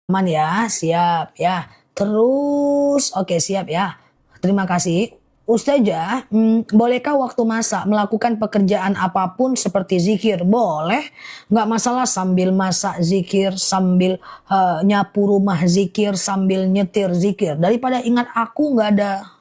Aman ya, siap ya. Terus, oke siap ya. Terima kasih. Ustazah, bolehkah waktu masak melakukan pekerjaan apapun seperti zikir? Boleh, nggak masalah sambil masak zikir, sambil nyapu rumah zikir, sambil nyetir zikir. Daripada ingat aku nggak ada,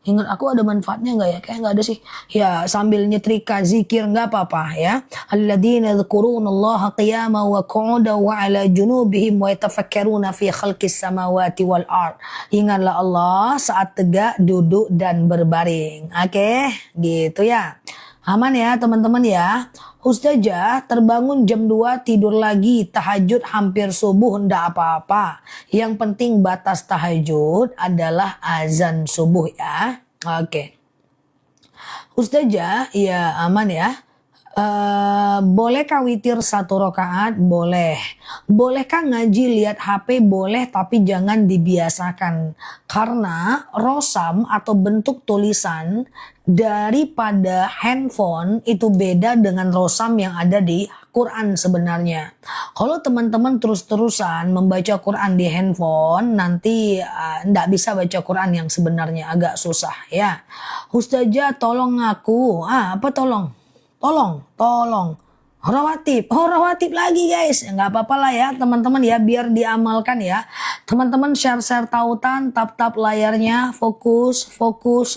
ingat aku ada manfaatnya nggak ya? Kayak nggak ada sih. Ya sambil nyetrika zikir nggak apa-apa ya. Alladzina yadhkurunallaha qiyaman wa qu'udan wa ala junubihim wa yatafakkaruna fi khalqis samawati wal ard. Ingatlah Allah saat tegak, duduk dan berbaring. Oke, gitu ya. Aman ya teman-teman ya. Ustazah terbangun jam 2 tidur lagi, tahajud hampir subuh ndak apa-apa. Yang penting batas tahajud adalah azan subuh ya. Oke. Ustazah, ya aman ya. Bolehkah witir 1 rakaat? Boleh. Bolehkah ngaji lihat HP? Boleh, tapi jangan dibiasakan. Karena rosam atau bentuk tulisan daripada handphone itu beda dengan rosam yang ada di Quran sebenarnya. Kalau teman-teman terus-terusan membaca Quran di handphone, nanti nggak bisa baca Quran yang sebenarnya, agak susah ya. Ustazah tolong aku. Apa tolong? Tolong. Rawatib. Oh, rawatib lagi guys. Nggak apa-apa lah ya teman-teman ya, biar diamalkan ya. Teman-teman share-share tautan, tap-tap layarnya, fokus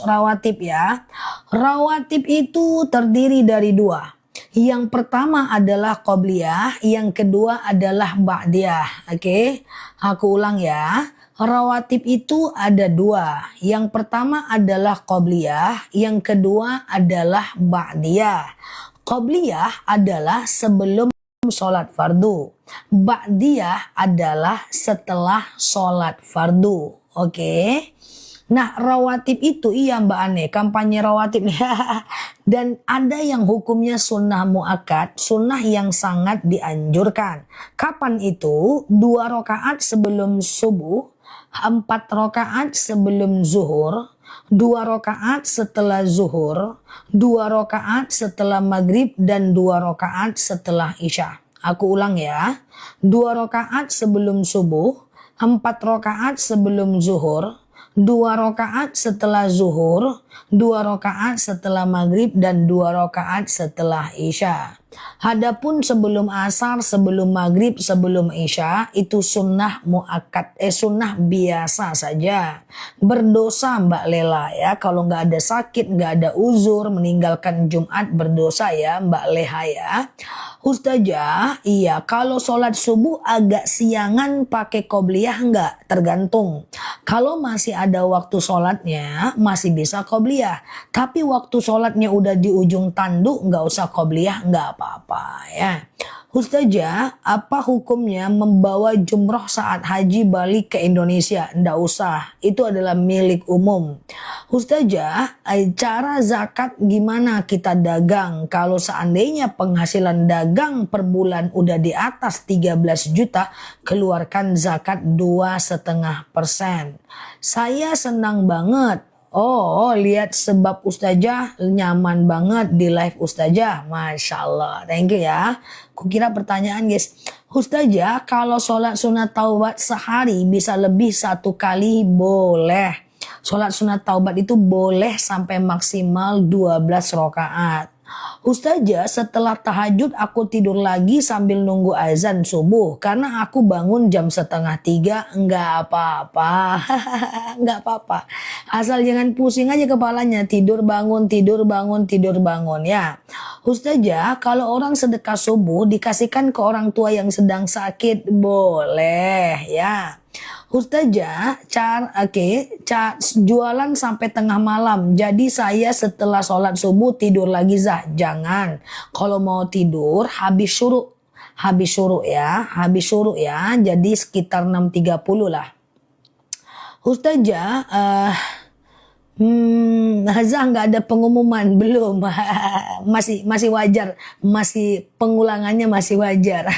rawatib ya. Rawatib itu terdiri dari 2. Yang pertama adalah qobliyah, yang kedua adalah ba'diyah. Oke, aku ulang ya. Rawatib itu ada 2. Yang pertama adalah qobliyah, yang kedua adalah ba'diyah. Qobliyah adalah sebelum sholat fardu. Ba'diyah adalah setelah sholat fardu. Oke. Nah, rawatib itu iya Mbak Ane, kampanye rawatib. Dan ada yang hukumnya sunnah muakkad, sunnah yang sangat dianjurkan. Kapan itu? 2 rakaat sebelum subuh, 4 rakaat sebelum zuhur, 2 rakaat setelah zuhur, 2 rakaat setelah maghrib, dan 2 rakaat setelah isya. Aku ulang ya. 2 rakaat sebelum subuh, 4 rakaat sebelum zuhur, 2 rakaat setelah zuhur, 2 rakaat setelah maghrib, dan 2 rakaat setelah isya. Hadapun sebelum asar, sebelum maghrib, sebelum isya itu sunnah muakkad, sunnah biasa saja. Berdosa Mbak Lela ya, kalau nggak ada sakit, nggak ada uzur, meninggalkan Jumat berdosa ya Mbak Leha ya. Ustazah, iya kalau sholat subuh agak siangan pakai qobliyah nggak? Tergantung. Kalau masih ada waktu sholatnya masih bisa qobliyah. Tapi waktu sholatnya udah di ujung tanduk nggak usah qobliyah, nggak apa-apa ya. Ustazah, apa hukumnya membawa jumroh saat haji balik ke Indonesia? Nggak usah, itu adalah milik umum. Ustazah, cara zakat gimana kita dagang? Kalau seandainya penghasilan dagang per bulan udah di atas 13 juta, keluarkan zakat 2,5%. Saya senang banget. Oh, lihat sebab Ustazah nyaman banget di live Ustazah. Masya Allah. Thank you ya. Kukira pertanyaan guys. Ustazah, kalau sholat sunat taubat sehari bisa lebih 1 kali? Boleh. Sholat sunat taubat itu boleh sampai maksimal 12 rakaat. Ustazah, setelah tahajud aku tidur lagi sambil nunggu azan subuh karena aku bangun jam 2:30. Enggak apa-apa. Enggak apa-apa. Asal jangan pusing aja kepalanya, tidur bangun ya. Ustazah, kalau orang sedekah subuh dikasihkan ke orang tua yang sedang sakit, boleh ya. Ustazah, jualan sampai tengah malam. Jadi saya setelah sholat subuh tidur lagi Zah. Jangan. Kalau mau tidur habis syuruk. Habis syuruk ya. Jadi sekitar 6.30 lah. Ustazah, Hazah nggak ada pengumuman belum. masih wajar. Masih pengulangannya masih wajar.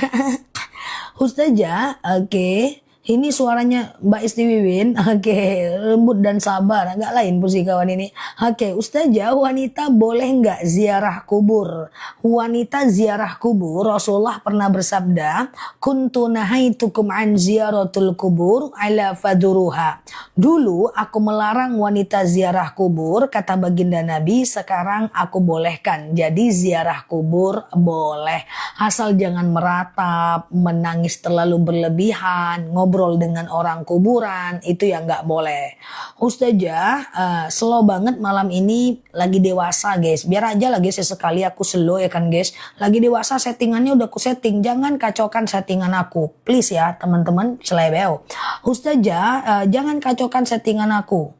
Ustazah, oke. Ini suaranya Mbak Isti Wiwin. Oke, lembut dan sabar. Agak lain pun sih kawan ini. Oke, Ustazah, wanita boleh nggak ziarah kubur? Wanita ziarah kubur, Rasulullah pernah bersabda, kuntu nahaitukum an ziyaratul kubur ala faduruha. Dulu aku melarang wanita ziarah kubur, kata baginda Nabi, sekarang aku bolehkan. Jadi ziarah kubur boleh. Asal jangan meratap, menangis terlalu berlebihan, ngobrol dengan orang kuburan, itu yang nggak boleh. Ustazah, slow banget malam ini, lagi dewasa guys. Biar aja lah guys, sesekali aku slow ya kan guys. Lagi dewasa, settingannya udah aku setting. Jangan kacaukan settingan aku. Please ya teman-teman, selebeo. Ustazah, jangan kacaukan settingan aku.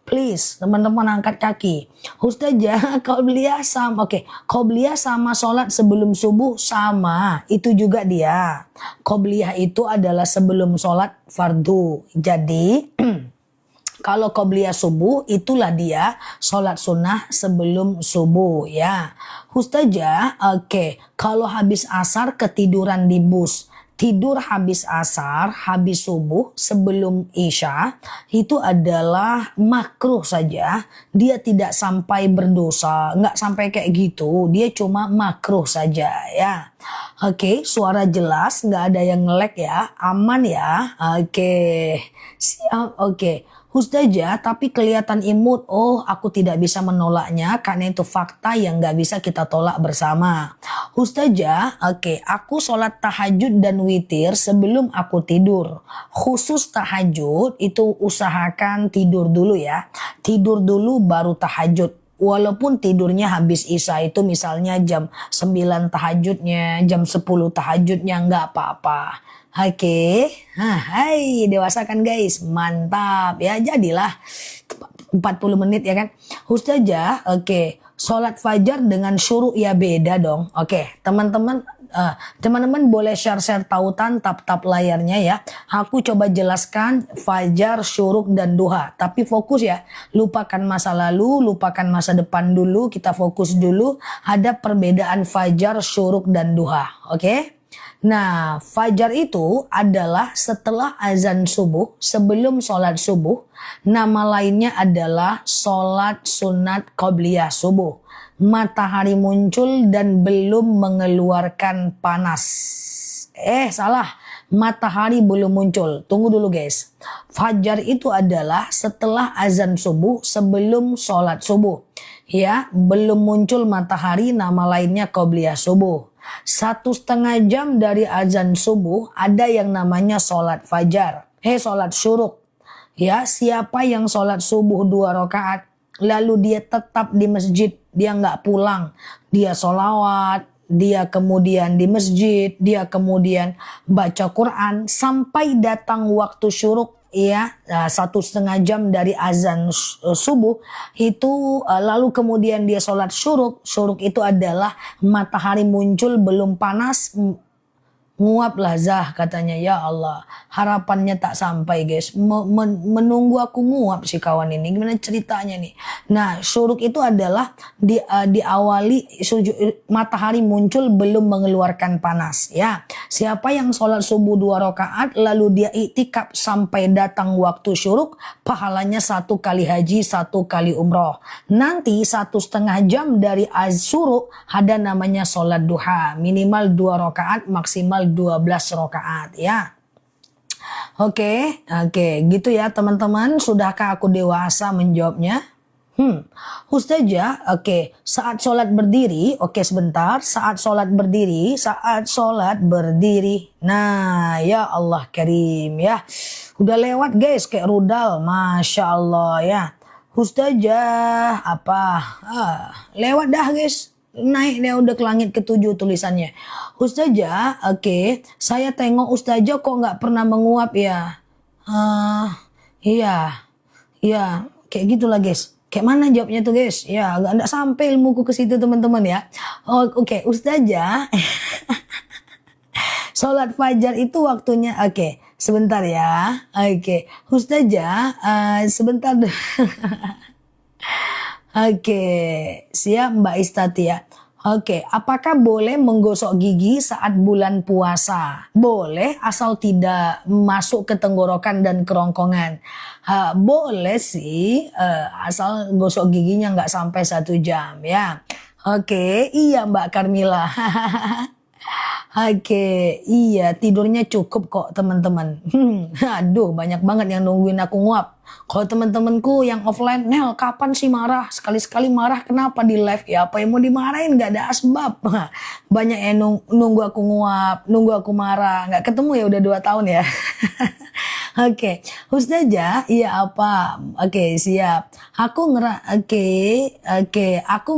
Please, teman-teman angkat kaki. Ustazah, qobliyah sama, qobliyah sama sholat sebelum subuh sama. Itu juga dia. Qobliyah itu adalah sebelum sholat fardu. Jadi, kalau qobliyah subuh, itulah dia sholat sunnah sebelum subuh ya. Ustazah, kalau habis asar ketiduran di bus. Tidur habis asar, habis subuh, sebelum isya, itu adalah makruh saja. Dia tidak sampai berdosa, nggak sampai kayak gitu. Dia cuma makruh saja ya. Suara jelas, nggak ada yang nge-lag ya, aman ya. Siap, Ustazah, tapi kelihatan imut. Oh, aku tidak bisa menolaknya karena itu fakta yang nggak bisa kita tolak bersama. Ustazah, aku sholat tahajud dan witir sebelum aku tidur. Khusus tahajud itu usahakan tidur dulu ya. Tidur dulu baru tahajud. Walaupun tidurnya habis isya itu misalnya jam 9 tahajudnya, jam 10 tahajudnya, nggak apa-apa. Hai dewasa kan guys, mantap ya, jadilah 40 menit ya kan. Ustazah, sholat fajar dengan syuruk ya beda dong. Teman-teman boleh share tautan tap layarnya ya. Aku coba jelaskan fajar, syuruk dan duha. Tapi fokus ya, lupakan masa lalu, lupakan masa depan dulu. Kita fokus dulu. Ada perbedaan fajar, syuruk dan duha. Nah, fajar itu adalah setelah azan subuh, sebelum sholat subuh. Nama lainnya adalah sholat sunat qobliyah subuh. Matahari muncul dan belum mengeluarkan panas. Salah. Matahari belum muncul. Tunggu dulu guys. Fajar itu adalah setelah azan subuh, sebelum sholat subuh. Ya, belum muncul matahari, nama lainnya qobliyah subuh. 1,5 jam dari azan subuh ada yang namanya sholat fajar. Sholat syuruk. Ya, siapa yang sholat subuh 2 rakaat, lalu dia tetap di masjid, dia nggak pulang, dia sholawat, dia kemudian di masjid, dia kemudian baca Quran sampai datang waktu syuruk. Ya, 1,5 jam dari azan subuh itu, lalu kemudian dia sholat syuruk. Syuruk itu adalah matahari muncul belum panas, nguaplah Zah katanya. Ya Allah, harapannya tak sampai guys, menunggu aku nguap si kawan ini. Gimana ceritanya nih? Nah, syuruk itu adalah diawali matahari muncul belum mengeluarkan panas ya. Siapa yang sholat subuh 2 rakaat lalu dia iktikaf sampai datang waktu syuruk, pahalanya 1 kali haji, 1 kali umroh. Nanti 1,5 jam dari syuruk ada namanya sholat duha, minimal 2 rakaat, maksimal 12 rakaat ya. Oke, gitu ya teman-teman. Sudahkah aku dewasa menjawabnya? Ustazah, saat sholat berdiri, sebentar, saat sholat berdiri, nah ya Allah karim ya, udah lewat guys kayak rudal, Masya Allah ya. Ustazah, lewat dah guys, naik dia udah ke langit ke-7 tulisannya. Ustazah, saya tengok Ustazah kok nggak pernah menguap ya. Iya, kayak gitulah guys. Kayak mana jawabnya tuh guys? Ya, agak enggak sampai ilmuku ke situ teman-teman ya. Ustazah. Sholat fajar itu waktunya, sebentar ya. Ustazah, sebentar. Siap Mbak Istati ya. Oke, apakah boleh menggosok gigi saat bulan puasa? Boleh, asal tidak masuk ke tenggorokan dan kerongkongan. Boleh sih, asal gosok giginya nggak sampai 1 jam ya. Oke, iya Mbak Carmila. Oke, iya tidurnya cukup kok teman-teman. Aduh, banyak banget yang nungguin aku nguap. Kalau teman-temanku yang offline, Nel kapan sih marah? Sekali-sekali marah kenapa di live? Ya apa yang mau dimarahin? Gak ada asbab. Banyak yang nunggu aku nguap, nunggu aku marah. Gak ketemu ya udah 2 tahun ya. Oke, Ustazah, iya apa? Oke, siap. Aku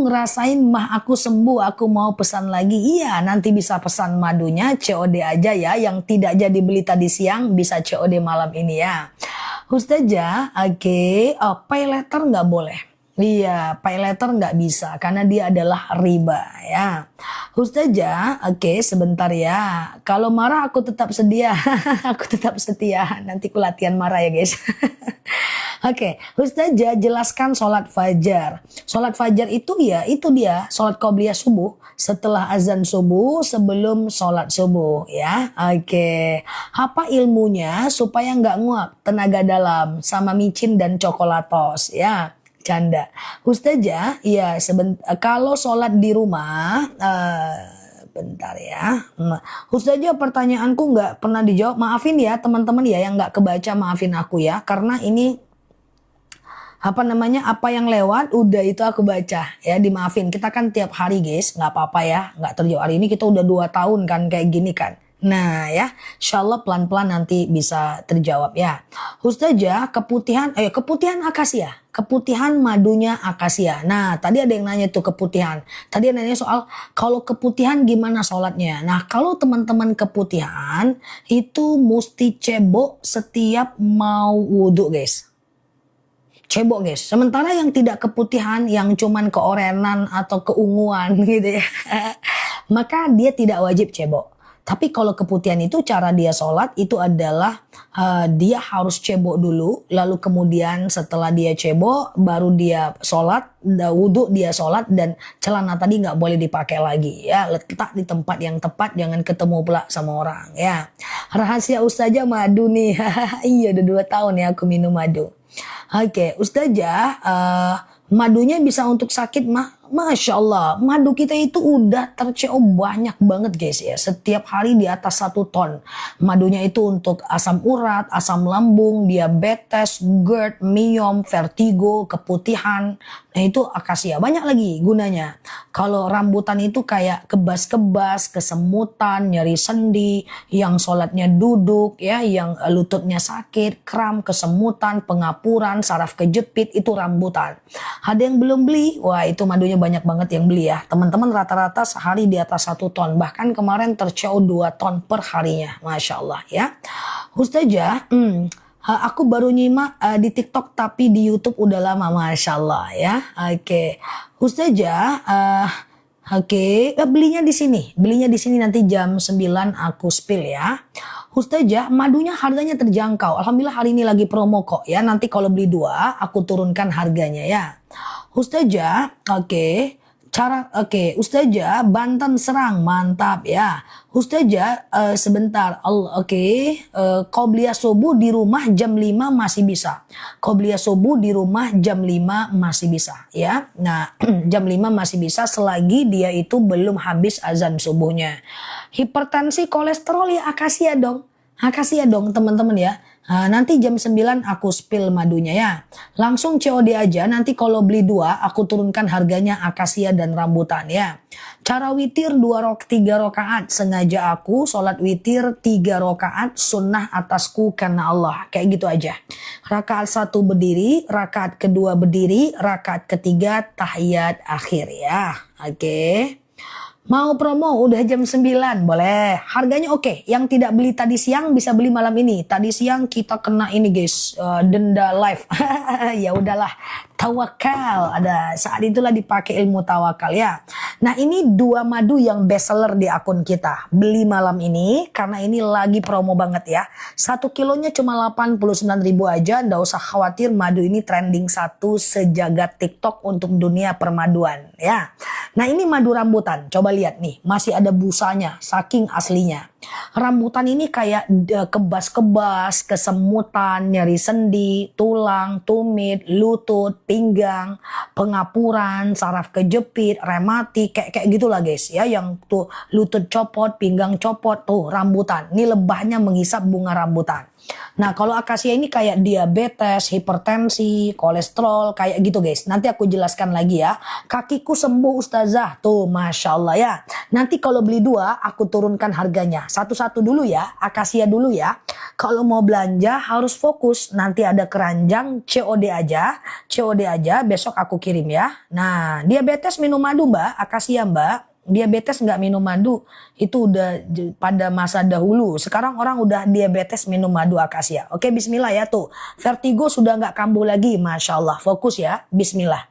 ngerasain mah aku sembuh, aku mau pesan lagi. Iya, nanti bisa pesan madunya COD aja ya. Yang tidak jadi beli tadi siang bisa COD malam ini ya. Ustazah, oke, pay letter nggak boleh. Iya, pay letter nggak bisa karena dia adalah riba ya. Ustazah, oke sebentar ya. Kalau marah aku tetap sedia, aku tetap setia. Nanti aku latihan marah ya guys. Oke, Ustazah jelaskan sholat fajar. Sholat fajar itu ya, itu dia sholat qobliyah subuh setelah azan subuh sebelum sholat subuh ya. Oke, apa ilmunya supaya nggak nguap, tenaga dalam sama micin dan coklatos ya. Canda. Ustazah, ya kalau sholat di rumah, bentar ya. Ustazah pertanyaanku nggak pernah dijawab. Maafin ya teman-teman ya yang nggak kebaca, maafin aku ya. Karena ini apa namanya, apa yang lewat udah itu aku baca ya, dimaafin. Kita kan tiap hari guys, nggak apa-apa ya, nggak terjawab. Hari ini kita udah 2 tahun kan kayak gini kan. Nah ya, insya Allah pelan-pelan nanti bisa terjawab ya. Ustazah, keputihan akasia, keputihan madunya akasia. Nah tadi ada yang nanya tuh keputihan. Tadi ada yang nanya soal kalau keputihan gimana sholatnya. Nah kalau teman-teman keputihan itu mesti cebok setiap mau wudhu guys. Cebok guys. Sementara yang tidak keputihan, yang cuman keorenan atau keunguan gitu ya, maka dia tidak wajib cebok. Tapi kalau keputihan itu cara dia sholat itu adalah dia harus cebok dulu, lalu kemudian setelah dia cebok baru dia sholat, wudhu dia sholat, dan celana tadi nggak boleh dipakai lagi ya, letak di tempat yang tepat, jangan ketemu pula sama orang ya. Rahasia Ustazah madu nih. Iya udah 2 tahun ya aku minum madu. Oke, Ustazah, madunya bisa untuk sakit mah? Masya Allah, madu kita itu udah terCO banyak banget guys ya. Setiap hari di atas 1 ton. Madunya itu untuk asam urat, asam lambung, diabetes, GERD, myom, vertigo, keputihan. Nah itu akasia, banyak lagi gunanya. Kalau rambutan itu kayak kebas-kebas, kesemutan, nyeri sendi, yang sholatnya duduk ya, yang lututnya sakit, kram, kesemutan, pengapuran, saraf kejepit, itu rambutan. Ada yang belum beli? Wah itu madunya banyak banget yang beli ya. Teman-teman rata-rata sehari di atas 1 ton. Bahkan kemarin terCO 2 ton per harinya. Masya Allah ya. Ustazah, aku baru nyimak di TikTok tapi di YouTube udah lama. Masya Allah ya. Oke. Ustazah, belinya di sini. Belinya di sini nanti jam 9 aku spill ya. Ustazah, madunya harganya terjangkau. Alhamdulillah hari ini lagi promo kok ya. Nanti kalau beli 2 aku turunkan harganya ya. Ustazah, Ustazah, Banten Serang, mantap ya. Ustazah, sebentar, qobliyah subuh di rumah jam 5 masih bisa. Qobliyah subuh di rumah jam 5 masih bisa ya. Nah, jam 5 masih bisa selagi dia itu belum habis azan subuhnya. Hipertensi, kolesterol ya akasia dong. Akasia dong teman-teman ya. Nanti jam 9 aku spill madunya ya. Langsung COD aja, nanti kalau beli 2 aku turunkan harganya akasia dan rambutan ya. Cara witir 3 rakaat. Sengaja aku sholat witir 3 rakaat sunnah atasku karena Allah. Kayak gitu aja. Rakaat 1 berdiri, rakaat kedua berdiri, rakaat ketiga tahiyat akhir ya. Oke. Mau promo udah jam 9 boleh. Harganya oke. Yang tidak beli tadi siang bisa beli malam ini. Tadi siang kita kena ini guys, denda live. Ya udahlah. Tawakal, ada saat itulah dipakai ilmu tawakal ya. Nah ini 2 madu yang best seller di akun kita. Beli malam ini karena ini lagi promo banget ya. 1 kilonya cuma 89.000 aja. Nggak usah khawatir, madu ini trending 1 sejagat TikTok untuk dunia permaduan ya. Nah ini madu rambutan, coba lihat nih, masih ada busanya, saking aslinya. Rambutan ini kayak kebas-kebas, kesemutan, nyeri sendi, tulang, tumit, lutut, pinggang, pengapuran, saraf kejepit, rematik, kayak gitulah guys ya, yang tuh lutut copot, pinggang copot, tuh rambutan. Ini lebahnya menghisap bunga rambutan. Nah kalau akasia ini kayak diabetes, hipertensi, kolesterol, kayak gitu guys. Nanti aku jelaskan lagi ya. Kakiku sembuh ustazah, tuh Masya Allah ya. Nanti kalau beli dua, aku turunkan harganya. Satu-satu dulu ya, akasia dulu ya. Kalau mau belanja harus fokus. Nanti ada keranjang, COD aja. COD aja, besok aku kirim ya. Nah diabetes minum madu mbak, akasia mbak. Diabetes nggak minum madu, itu udah pada masa dahulu. Sekarang orang udah diabetes minum madu akasia. Oke, bismillah ya tuh. Vertigo sudah nggak kambuh lagi, Masya Allah. Fokus ya, bismillah.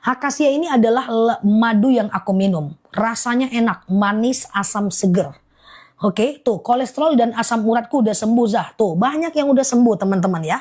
Akasia ini adalah madu yang aku minum. Rasanya enak, manis, asam seger. Oke, tuh kolesterol dan asam uratku udah sembuh Zah. Tuh banyak yang udah sembuh teman-teman ya.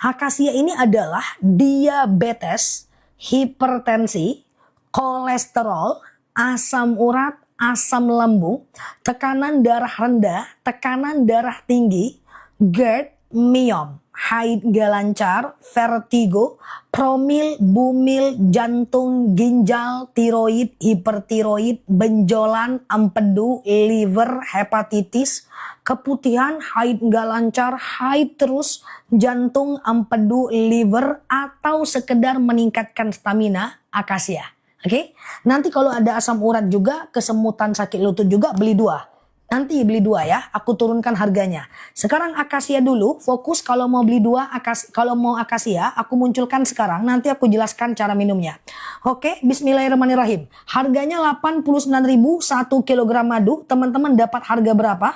Akasia ini adalah diabetes, hipertensi, kolesterol, asam urat, asam lambung, tekanan darah rendah, tekanan darah tinggi, GERD, myom, haid gak lancar, vertigo, promil, bumil, jantung, ginjal, tiroid, hipertiroid, benjolan, empedu, liver, hepatitis, keputihan, haid gak lancar, haid terus, jantung, empedu, liver, atau sekedar meningkatkan stamina, akasia. Oke, nanti kalau ada asam urat juga, kesemutan sakit lutut juga, beli dua. Nanti beli dua ya, aku turunkan harganya. Sekarang akasia dulu, fokus kalau mau beli dua, kalau mau akasia, aku munculkan sekarang, nanti aku jelaskan cara minumnya. Oke, bismillahirrahmanirrahim. Harganya 89.000 1 kg madu, teman-teman dapat harga berapa?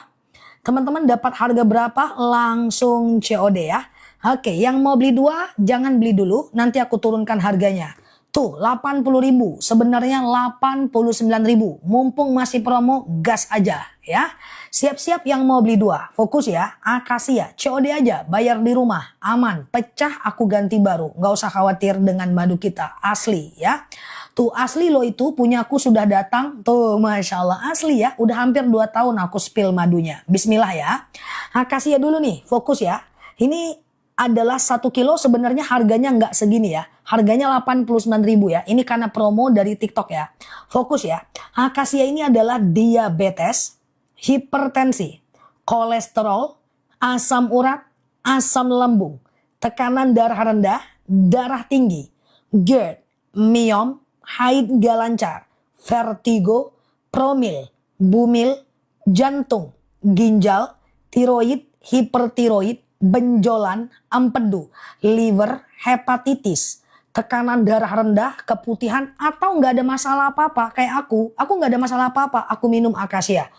Teman-teman dapat harga berapa? Langsung COD ya. Oke, yang mau beli dua, jangan beli dulu, nanti aku turunkan harganya. Tuh 80.000, sebenarnya 89.000. Mumpung masih promo, gas aja ya. Siap-siap yang mau beli dua, fokus ya. Akasia, COD aja, bayar di rumah, aman, pecah aku ganti baru. Nggak usah khawatir dengan madu kita, asli ya. Tuh asli loh itu, punyaku sudah datang. Tuh Masya Allah, asli ya. Udah hampir 2 tahun aku spill madunya. Bismillah ya. Akasia dulu nih, fokus ya. Ini adalah 1 kilo sebenarnya harganya nggak segini ya. Harganya 89.000 ya. Ini karena promo dari TikTok ya. Fokus ya. Akasia ini adalah diabetes, hipertensi, kolesterol, asam urat, asam lambung, tekanan darah rendah, darah tinggi, GERD, myom, haid gak lancar, vertigo, promil, bumil, jantung, ginjal, tiroid, hipertiroid, benjolan, empedu, liver, hepatitis, tekanan darah rendah, keputihan, atau nggak ada masalah apa-apa kayak aku nggak ada masalah apa-apa, aku minum akasia.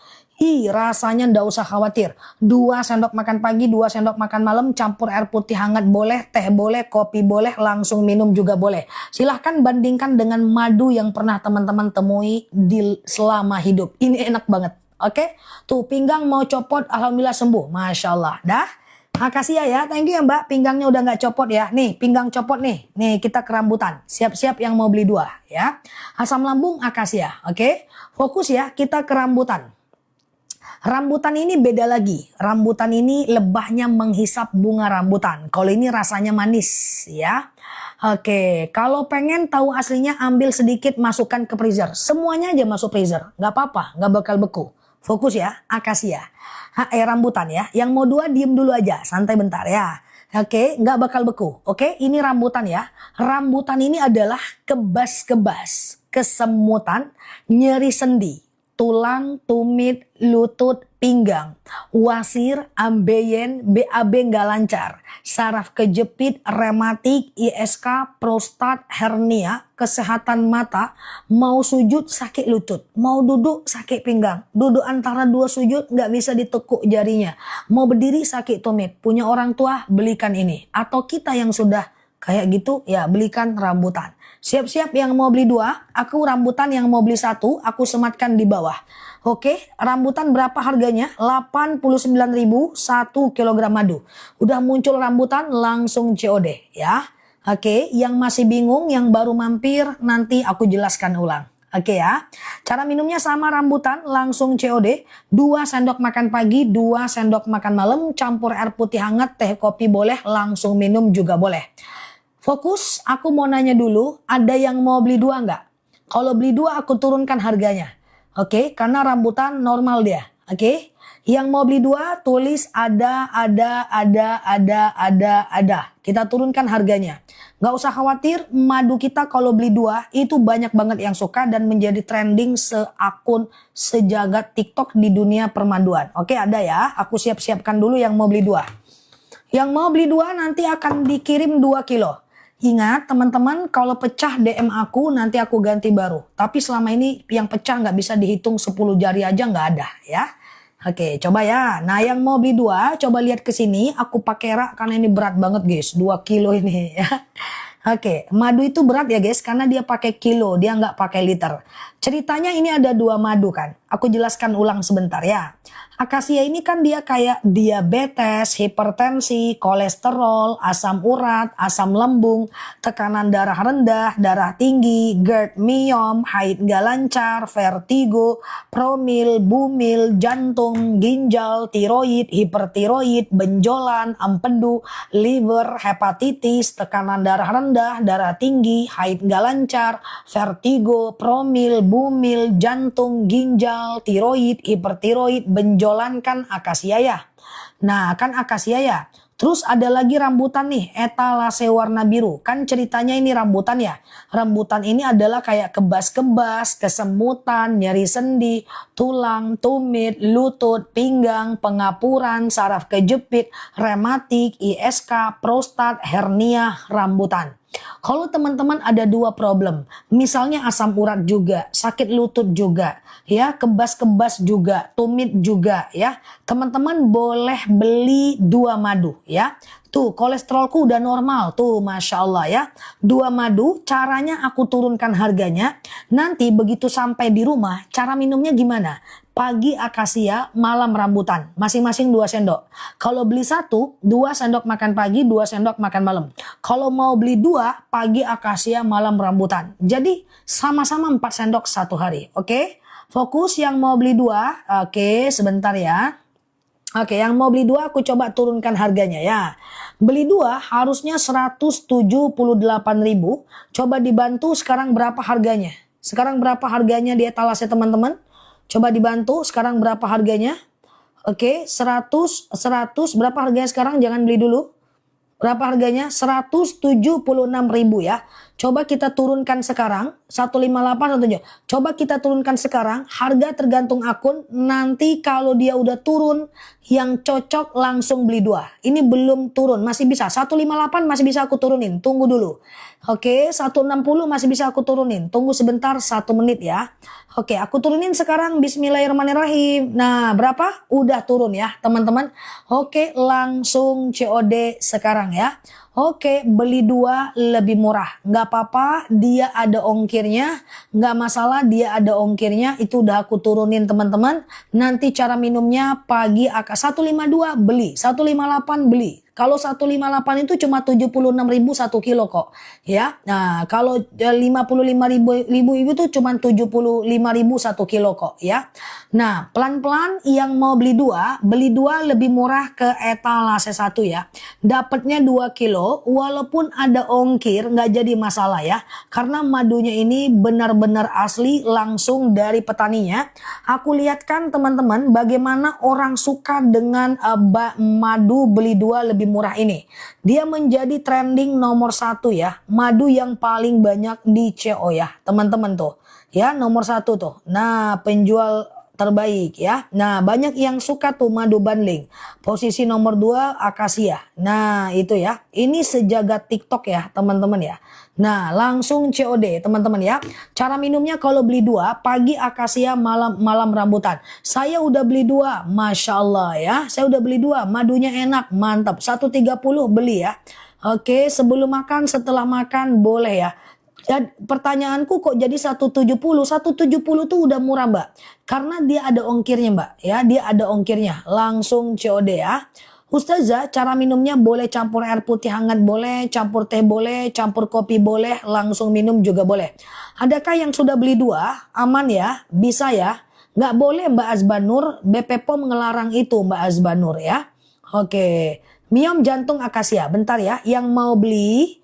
Rasanya ndak usah khawatir. 2 sendok makan pagi, 2 sendok makan malam, campur air putih hangat boleh, teh boleh, kopi boleh, langsung minum juga boleh. Silahkan bandingkan dengan madu yang pernah teman-teman temui selama hidup. Ini enak banget. Oke, tuh pinggang mau copot, alhamdulillah sembuh, Masya Allah. Dah. Makasih ya, thank you ya mbak, pinggangnya udah nggak copot ya. Nih pinggang copot nih, kita ke rambutan. Siap-siap yang mau beli 2 ya. Asam lambung akasia, oke. Fokus ya, kita ke rambutan. Rambutan ini beda lagi. Rambutan ini lebahnya menghisap bunga rambutan. Kalau ini rasanya manis ya. Oke, kalau pengen tahu aslinya ambil sedikit masukkan ke freezer. Semuanya aja masuk freezer, nggak apa-apa, nggak bakal beku. Fokus ya, akasia. Rambutan ya. Yang mau 2 diem dulu aja, santai bentar ya. Oke, nggak bakal beku. Oke, ini rambutan ya. Rambutan ini adalah kebas-kebas, kesemutan, nyeri sendi, tulang, tumit, lutut, pinggang, wasir, ambeien, BAB nggak lancar, saraf kejepit, rematik, ISK, prostat, hernia, kesehatan mata, mau sujud sakit lutut, mau duduk sakit pinggang, duduk antara 2 sujud nggak bisa ditekuk jarinya, mau berdiri sakit tumit, punya orang tua belikan ini, atau kita yang sudah kayak gitu ya belikan rambutan. Siap-siap yang mau beli 2, aku rambutan yang mau beli 1, aku sematkan di bawah. Oke, rambutan berapa harganya? 89.000 1 kg madu. Udah muncul rambutan langsung COD ya. Oke, yang masih bingung, yang baru mampir, nanti aku jelaskan ulang. Oke ya, cara minumnya sama rambutan, langsung COD, 2 sendok makan pagi, 2 sendok makan malam, campur air putih hangat, teh kopi boleh, langsung minum juga boleh. Fokus, aku mau nanya dulu, ada yang mau beli 2 nggak? Kalau beli 2 aku turunkan harganya. Oke, karena rambutan normal dia. Oke, yang mau beli 2 tulis ada. Kita turunkan harganya. Nggak usah khawatir, madu kita kalau beli 2 itu banyak banget yang suka dan menjadi trending seakun sejagat TikTok di dunia permaduan. Oke, ada ya, aku siap-siapkan dulu yang mau beli 2. Yang mau beli 2 nanti akan dikirim 2 kilo. Ingat teman-teman, kalau pecah DM aku nanti aku ganti baru. Tapi selama ini yang pecah nggak bisa dihitung 10 jari aja nggak ada ya. Oke, coba ya. Nah, yang mau beli 2, coba lihat ke sini. Aku pakai rak karena ini berat banget guys, 2 kilo ini ya. Oke, madu itu berat ya guys karena dia pakai kilo, dia nggak pakai liter. Ceritanya ini ada 2 madu kan. Aku jelaskan ulang sebentar ya. Akasia ini kan dia kayak diabetes, hipertensi, kolesterol, asam urat, asam lambung, tekanan darah rendah, darah tinggi, GERD, myom, haid nggak lancar, vertigo, promil, bumil, jantung, ginjal, tiroid, hipertiroid, benjolan, empedu, liver, hepatitis, tekanan darah rendah, darah tinggi, haid nggak lancar, vertigo, promil, bumil, jantung, ginjal, tiroid, hipertiroid, benjolan kan akasia ya. Nah kan akasia ya. Terus ada lagi rambutan nih, etalase warna biru. Kan ceritanya ini rambutan ya. Rambutan ini adalah kayak kebas-kebas, kesemutan, nyeri sendi, tulang, tumit, lutut, pinggang, pengapuran, saraf kejepit, rematik, ISK, prostat, hernia, rambutan. Kalau teman-teman ada 2 problem, misalnya asam urat juga, sakit lutut juga, ya, kebas-kebas juga, tumit juga, ya. Teman-teman boleh beli 2 madu, ya. Tuh, kolesterolku udah normal, tuh, masya Allah ya. 2 madu, caranya aku turunkan harganya. Nanti begitu sampai di rumah, cara minumnya gimana? Pagi akasia, malam rambutan, masing-masing 2 sendok. Kalau beli 1, 2 sendok makan pagi, 2 sendok makan malam. Kalau mau beli 2, pagi akasia, malam rambutan. Jadi sama-sama 4 sendok 1 hari. Oke? Fokus yang mau beli 2. Oke, sebentar ya. Oke, yang mau beli 2 aku coba turunkan harganya ya. Beli 2 harusnya 178.000. Coba dibantu sekarang berapa harganya? Sekarang berapa harganya di etalase teman-teman? Coba dibantu sekarang berapa harganya? Oke, 100 berapa harganya sekarang? Jangan beli dulu. Berapa harganya? 176.000 ya. Coba kita turunkan sekarang 158 atau 7. Coba kita turunkan sekarang, harga tergantung akun. Nanti kalau dia udah turun, yang cocok langsung beli 2. Ini belum turun, masih bisa. 158 masih bisa aku turunin, tunggu dulu. Oke, 160 masih bisa aku turunin. Tunggu sebentar 1 menit ya. Oke, aku turunin sekarang, bismillahirrahmanirrahim. Nah, berapa? Udah turun ya, teman-teman. Oke, langsung COD sekarang ya. Oke, beli 2 lebih murah. Nggak apa-apa, dia ada ongkirnya. Nggak masalah, dia ada ongkirnya. Itu udah aku turunin teman-teman. Nanti cara minumnya pagi 152 beli, 158 beli. Kalau 158 itu cuma 76.000 1 kilo kok. Ya. Nah, kalau 55.000 itu cuma 75.000 1 kilo kok ya. Nah, pelan-pelan yang mau beli 2 lebih murah ke etalase 1 ya. Dapatnya 2 kilo walaupun ada ongkir nggak jadi masalah ya. Karena madunya ini benar-benar asli langsung dari petaninya. Aku lihatkan teman-teman bagaimana orang suka dengan madu beli 2 lebih murah ini. Dia menjadi trending nomor 1 ya. Madu yang paling banyak di CO ya teman-teman tuh. Ya nomor 1 tuh. Nah penjual terbaik ya. Nah banyak yang suka tuh madu bundling. Posisi nomor 2 akasia. Nah itu ya. Ini sejagat TikTok ya teman-teman ya. Nah langsung COD teman-teman ya. Cara minumnya kalau beli 2 pagi akasia malam rambutan. Saya udah beli 2 Masya Allah ya. Saya udah beli 2 madunya enak mantap 130 beli ya. Oke sebelum makan setelah makan boleh ya. Dan pertanyaanku kok jadi 170 tuh udah murah mbak. Karena dia ada ongkirnya mbak ya. Dia ada ongkirnya langsung COD ya. Ustazah, cara minumnya boleh campur air putih hangat boleh, campur teh boleh, campur kopi boleh, langsung minum juga boleh. Adakah yang sudah beli dua? Aman ya? Bisa ya? Nggak boleh Mbak Azbanur, BP POM ngelarang itu Mbak Azbanur ya. Oke, miom jantung akasia. Bentar ya, yang mau beli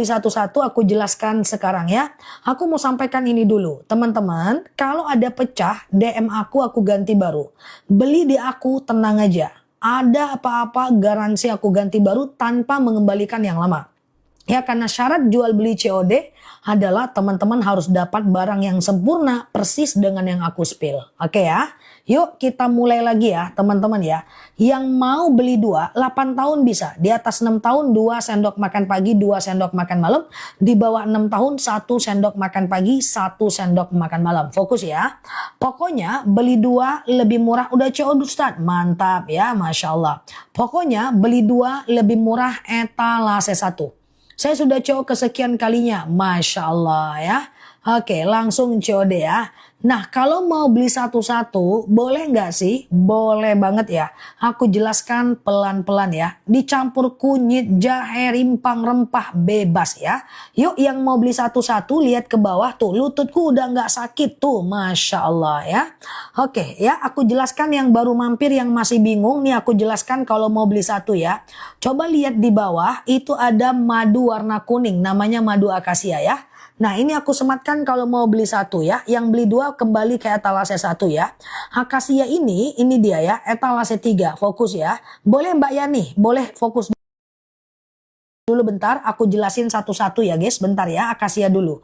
satu-satu aku jelaskan sekarang ya. Aku mau sampaikan ini dulu. Teman-teman, kalau ada pecah, DM aku ganti baru. Beli di aku, tenang aja. Ada apa-apa garansi aku ganti baru tanpa mengembalikan yang lama. Ya, karena syarat jual beli COD adalah teman-teman harus dapat barang yang sempurna persis dengan yang aku spill. Oke ya. Yuk kita mulai lagi ya teman-teman ya. Yang mau beli 8 tahun bisa. Di atas 6 tahun 2 sendok makan pagi, 2 sendok makan malam. Di bawah 6 tahun 1 sendok makan pagi, 1 sendok makan malam. Fokus ya. Pokoknya beli 2 lebih murah. Udah COD Ustaz? Mantap ya, Masya Allah. Pokoknya beli 2 lebih murah etalase 1. Saya sudah COD kesekian kalinya. Masya Allah ya. Oke, langsung COD ya. Nah, kalau mau beli satu-satu, boleh nggak sih? Boleh banget ya. Aku jelaskan pelan-pelan ya. Dicampur kunyit, jahe, rimpang, rempah, bebas ya. Yuk yang mau beli satu-satu, lihat ke bawah tuh. Lututku udah nggak sakit tuh. Masya Allah ya. Oke ya, aku jelaskan yang baru mampir, yang masih bingung. Nih aku jelaskan kalau mau beli satu ya. Coba lihat di bawah, itu ada madu warna kuning. Namanya madu akasia ya. Nah ini aku sematkan kalau mau beli satu ya. Yang beli 2 kembali ke etalase 1 ya. Akasia ini dia ya. Etalase 3. Fokus ya. Boleh Mbak Yani? Boleh fokus dulu bentar. Aku jelasin satu-satu ya guys. Bentar ya. Akasia dulu.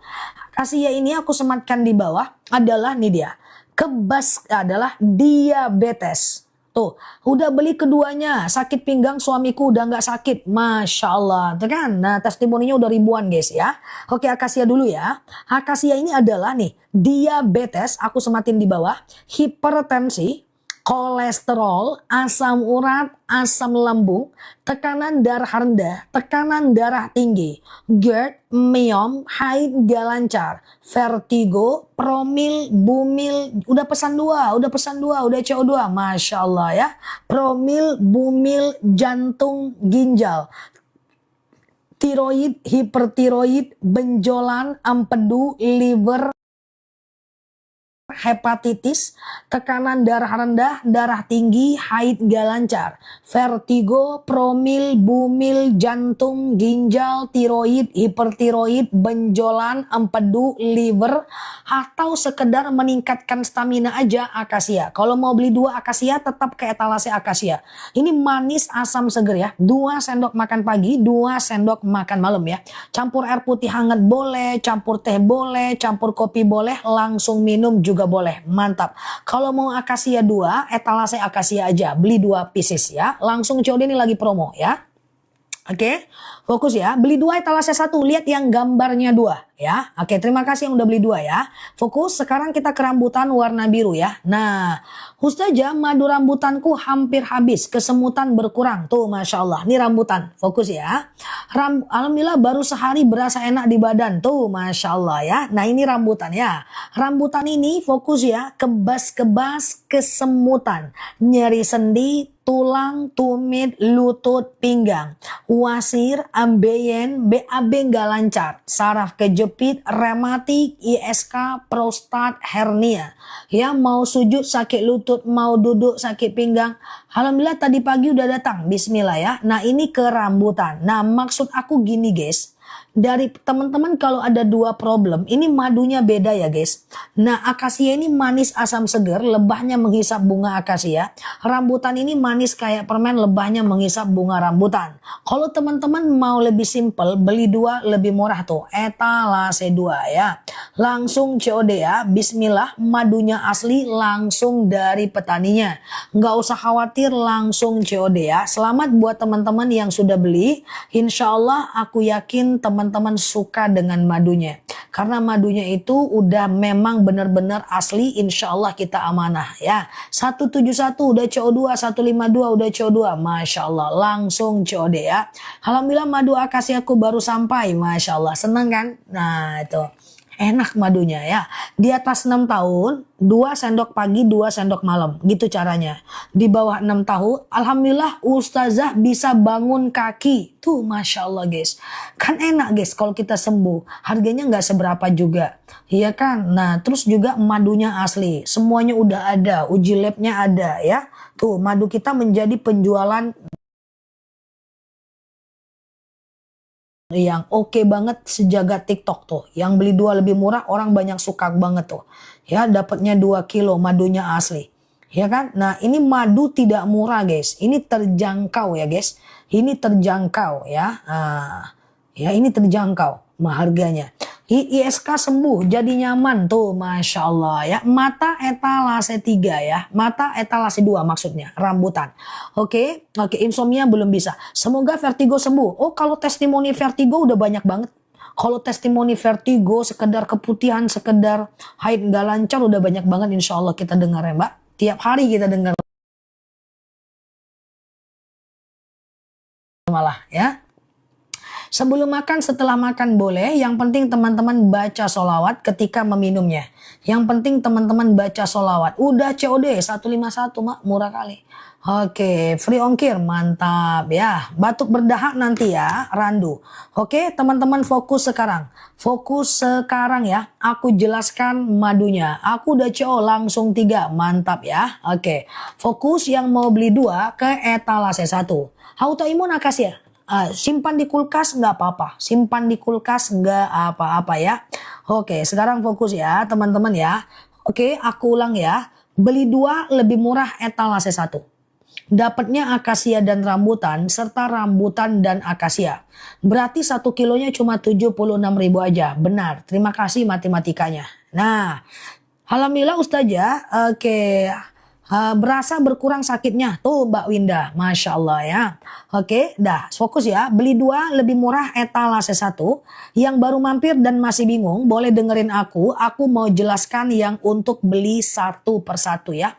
Akasia ini aku sematkan di bawah. Adalah nih dia. Kebas adalah diabetes. Tuh, udah beli keduanya, sakit pinggang suamiku udah nggak sakit, Masya Allah, tuh kan? Nah, testimoninya udah ribuan guys ya. Oke, akasia dulu ya. Akasia ini adalah nih, diabetes, aku sematin di bawah, hipertensi, kolesterol, asam urat, asam lambung, tekanan darah rendah, tekanan darah tinggi, GERD, miom, haid gak lancar, vertigo, promil, bumil, udah pesan dua, udah CO2, Masya Allah ya, promil, bumil, jantung, ginjal, tiroid, hipertiroid, benjolan, empedu, liver, hepatitis, tekanan darah rendah, darah tinggi, haid gak lancar, vertigo, promil, bumil, jantung, ginjal, tiroid, hipertiroid, benjolan, empedu, liver, atau sekedar meningkatkan stamina aja akasia. Kalau mau beli 2 akasia tetap ke etalase akasia. Ini manis asam seger ya. 2 sendok makan pagi, 2 sendok makan malam ya. Campur air putih hangat boleh, campur teh boleh, campur kopi boleh, langsung minum juga boleh. Mantap. Kalau mau akasia 2, etalase akasia aja. Beli 2 pieces ya. Langsung COD ini lagi promo ya. Oke, fokus ya. Beli 2 etalase 1. Lihat yang gambarnya 2 ya. Oke, terima kasih yang udah beli 2 ya. Fokus, sekarang kita ke rambutan warna biru ya. Nah, Ustazah, madu rambutanku hampir habis. Kesemutan berkurang. Tuh, Masya Allah. Ini rambutan. Fokus ya. Alhamdulillah baru sehari berasa enak di badan. Tuh, Masya Allah ya. Nah, ini rambutan ya. Rambutan ini fokus ya. Kebas-kebas kesemutan. Nyeri sendi, tulang, tumit, lutut, pinggang, wasir, ambeien, BAB nggak lancar, saraf kejepit, rematik, ISK, prostat, hernia. Ya, mau sujud sakit lutut, mau duduk sakit pinggang. Alhamdulillah tadi pagi udah datang, bismillah ya. Nah ini ke rambutan. Nah maksud aku gini guys. Dari teman-teman kalau ada 2 problem, ini madunya beda ya guys. Nah akasia ini manis asam seger, lebahnya menghisap bunga akasia. Rambutan ini manis kayak permen, lebahnya menghisap bunga rambutan. Kalau teman-teman mau lebih simple, beli 2 lebih murah tuh, etalase 2 ya. Langsung COD ya, bismillah, madunya asli langsung dari petaninya. Nggak usah khawatir, langsung COD ya. Selamat buat teman-teman yang sudah beli. Insya Allah aku yakin teman-teman suka dengan madunya. Karena madunya itu udah memang benar-benar asli, insya Allah kita amanah ya. 171 udah CO2, 152 udah CO2, Masya Allah langsung COD ya. Alhamdulillah madu akasiaku baru sampai, Masya Allah, senang kan? Nah itu. Enak madunya ya. Di atas 6 tahun, 2 sendok pagi, 2 sendok malam. Gitu caranya. Di bawah 6 tahun, alhamdulillah ustazah bisa bangun kaki. Tuh Masya Allah guys. Kan enak guys kalau kita sembuh. Harganya nggak seberapa juga. Iya kan? Nah terus juga madunya asli. Semuanya udah ada. Uji labnya ada ya. Tuh madu kita menjadi penjualan yang oke banget sejagat TikTok tuh. Yang beli 2 lebih murah orang banyak suka banget tuh. Ya dapatnya 2 kilo madunya asli. Ya kan? Nah ini madu tidak murah guys. Ini terjangkau ya guys. Ini terjangkau ya. Ya ini terjangkau harganya. ISK sembuh jadi nyaman tuh Masya Allah ya. Mata etalase 3 ya. Mata etalase 2 maksudnya rambutan. Oke, insomnia belum bisa. Semoga vertigo sembuh. Oh kalau testimoni vertigo udah banyak banget. Kalau testimoni vertigo sekedar keputihan, sekedar haid nggak lancar udah banyak banget insya Allah kita dengar ya Mbak. Tiap hari kita dengar malah ya. Sebelum makan, setelah makan boleh. Yang penting teman-teman baca sholawat ketika meminumnya. Yang penting teman-teman baca sholawat. Udah COD 151 mak, murah kali. Oke, free ongkir, mantap ya. Batuk berdahak nanti ya, randu. Oke, teman-teman fokus sekarang. Fokus sekarang ya. Aku jelaskan madunya. Aku udah CO langsung 3, mantap ya. Oke, fokus yang mau beli 2 ke etalase 1. Autoimun akasia. Simpan di kulkas nggak apa-apa. Simpan di kulkas nggak apa-apa ya. Oke, sekarang fokus ya teman-teman ya. Oke, aku ulang ya. Beli 2 lebih murah etalase 1. Dapatnya akasia dan rambutan serta rambutan dan akasia. Berarti 1 kilonya cuma 76.000 aja. Benar. Terima kasih matematikanya. Nah, alhamdulillah Ustazah. Oke. Berasa berkurang sakitnya tuh Mbak Winda, Masya Allah ya. Oke, dah fokus ya. Beli 2 lebih murah etalase 1. Yang baru mampir dan masih bingung boleh dengerin aku. Aku mau jelaskan yang untuk beli satu persatu ya.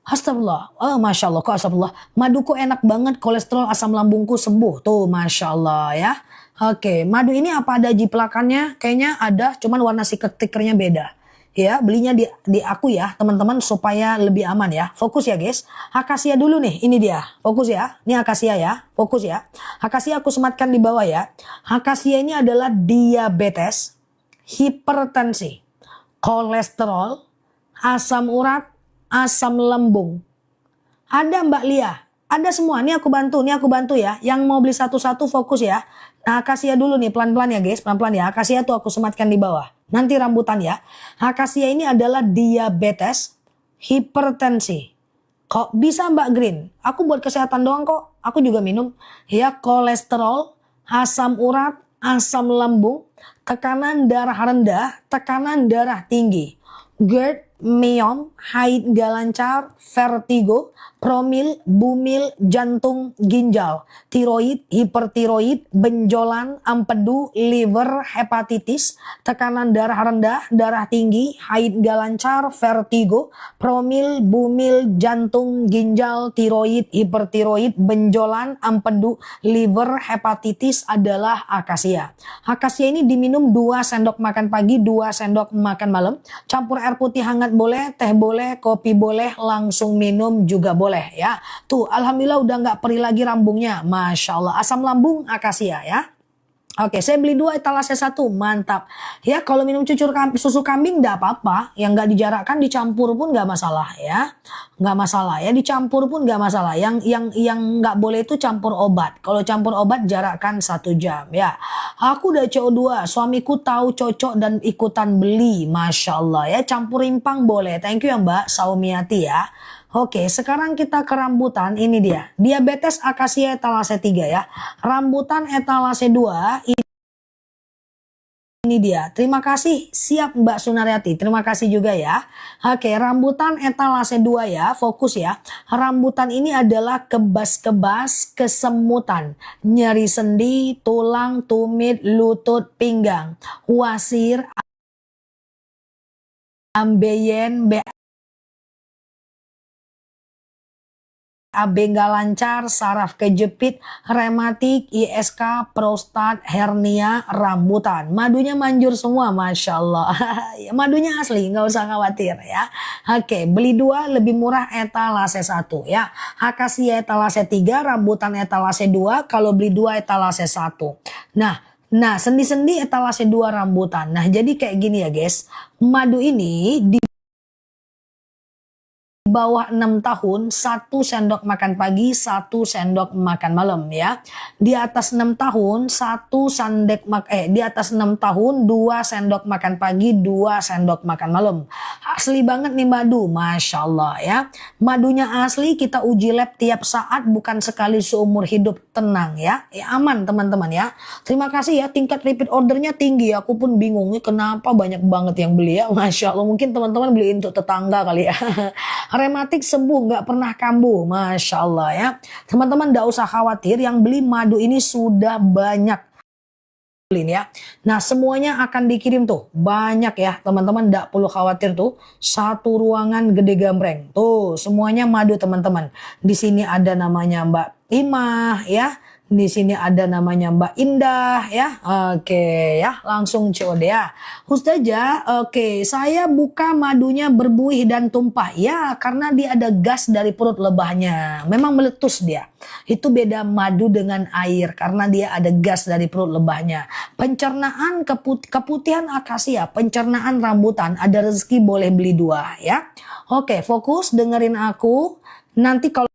Astagfirullah, oh Masya Allah, kok astagfirullah. Maduku enak banget, kolesterol asam lambungku sembuh. Tuh Masya Allah ya. Oke, madu ini apa ada jiplakannya? Kayaknya ada, cuman warna stikernya beda. Ya, belinya di aku ya, teman-teman supaya lebih aman ya. Fokus ya guys. Akasia dulu nih, ini dia. Fokus ya. Ini akasia ya. Fokus ya. Akasia aku sematkan di bawah ya. Akasia ini adalah diabetes, hipertensi, kolesterol, asam urat, asam lambung. Ada Mbak Lia, ada semua. Ini aku bantu ya. Yang mau beli satu-satu fokus ya. Nah, akasia dulu nih, pelan-pelan ya guys, pelan-pelan ya. Akasia tuh aku sematkan di bawah. Nanti rambutan ya. Akasia ini adalah diabetes, hipertensi. Kok bisa Mbak Green? Aku buat kesehatan doang kok. Aku juga minum. Ya, kolesterol, asam urat, asam lambung, tekanan darah rendah, tekanan darah tinggi, GERD, myom, haid gak lancar, vertigo, promil, bumil, jantung, ginjal, tiroid, hipertiroid, benjolan, empedu, liver, hepatitis, tekanan darah rendah, darah tinggi, haid gak lancar, vertigo, promil, bumil, jantung, ginjal, tiroid, hipertiroid, benjolan, empedu, liver, hepatitis adalah akasia. Akasia ini diminum 2 sendok makan pagi, 2 sendok makan malam, campur air putih hangat boleh, teh boleh, kopi boleh, langsung minum juga boleh ya. Tuh alhamdulillah udah nggak perih lagi rambungnya. Masya Allah, asam lambung akasia ya. Oke, saya beli 2 etalase 1, mantap. Ya kalau minum susu kambing enggak apa-apa, yang nggak dijarakkan dicampur pun nggak masalah ya. Nggak masalah ya, dicampur pun nggak masalah. Yang nggak boleh itu campur obat. Kalau campur obat jarakkan 1 jam ya. Aku udah CO2, suamiku tahu cocok dan ikutan beli. Masya Allah ya, campur rimpang boleh. Thank you ya Mbak Saumiati ya. Oke, sekarang kita ke rambutan. Ini dia. Diabetes akasia etalase 3 ya. Rambutan etalase 2. Ini dia. Terima kasih. Siap Mbak Sunaryati. Terima kasih juga ya. Oke, rambutan etalase 2 ya. Fokus ya. Rambutan ini adalah kebas-kebas, kesemutan, nyeri sendi, tulang, tumit, lutut, pinggang, wasir, ambeien, BAB nggak lancar, saraf kejepit, rematik, ISK, prostat, hernia, rambutan. Madunya manjur semua, Masya Allah. Madunya asli, nggak usah khawatir ya. Oke, beli 2 lebih murah etalase 1 ya. Akasia etalase 3, rambutan etalase 2, kalau beli 2 etalase 1. Nah, sendi-sendi etalase 2 rambutan. Nah, jadi kayak gini ya guys. Madu ini di bawah 6 tahun 1 sendok makan pagi, 1 sendok makan malam ya. Di atas 6 tahun di atas 6 tahun 2 sendok makan pagi, 2 sendok makan malam. Asli banget nih madu, Masya Allah ya. Madunya asli, kita uji lab tiap saat, bukan sekali seumur hidup. Tenang ya, aman teman-teman ya. Terima kasih ya, tingkat repeat ordernya tinggi. Aku pun bingung nih kenapa banyak banget yang beli ya. Masya Allah, mungkin teman-teman beli untuk tetangga kali ya. Rematik sembuh, nggak pernah kambuh, Masya Allah ya. Teman-teman nggak usah khawatir, yang beli madu ini sudah banyak ya. Nah, semuanya akan dikirim tuh, banyak ya teman-teman, nggak perlu khawatir tuh. Satu ruangan gede gambreng tuh, semuanya madu teman-teman. Di sini ada namanya Mbak Imah ya. Di sini ada namanya Mbak Indah ya. Oke ya, langsung COD ya. Ustazah, oke, saya buka madunya berbuih dan tumpah. Ya, karena dia ada gas dari perut lebahnya. Memang meletus dia. Itu beda madu dengan air karena dia ada gas dari perut lebahnya. Pencernaan keputihan akasia, pencernaan rambutan, ada rezeki boleh beli 2 ya. Oke, fokus dengerin aku. Nanti kalau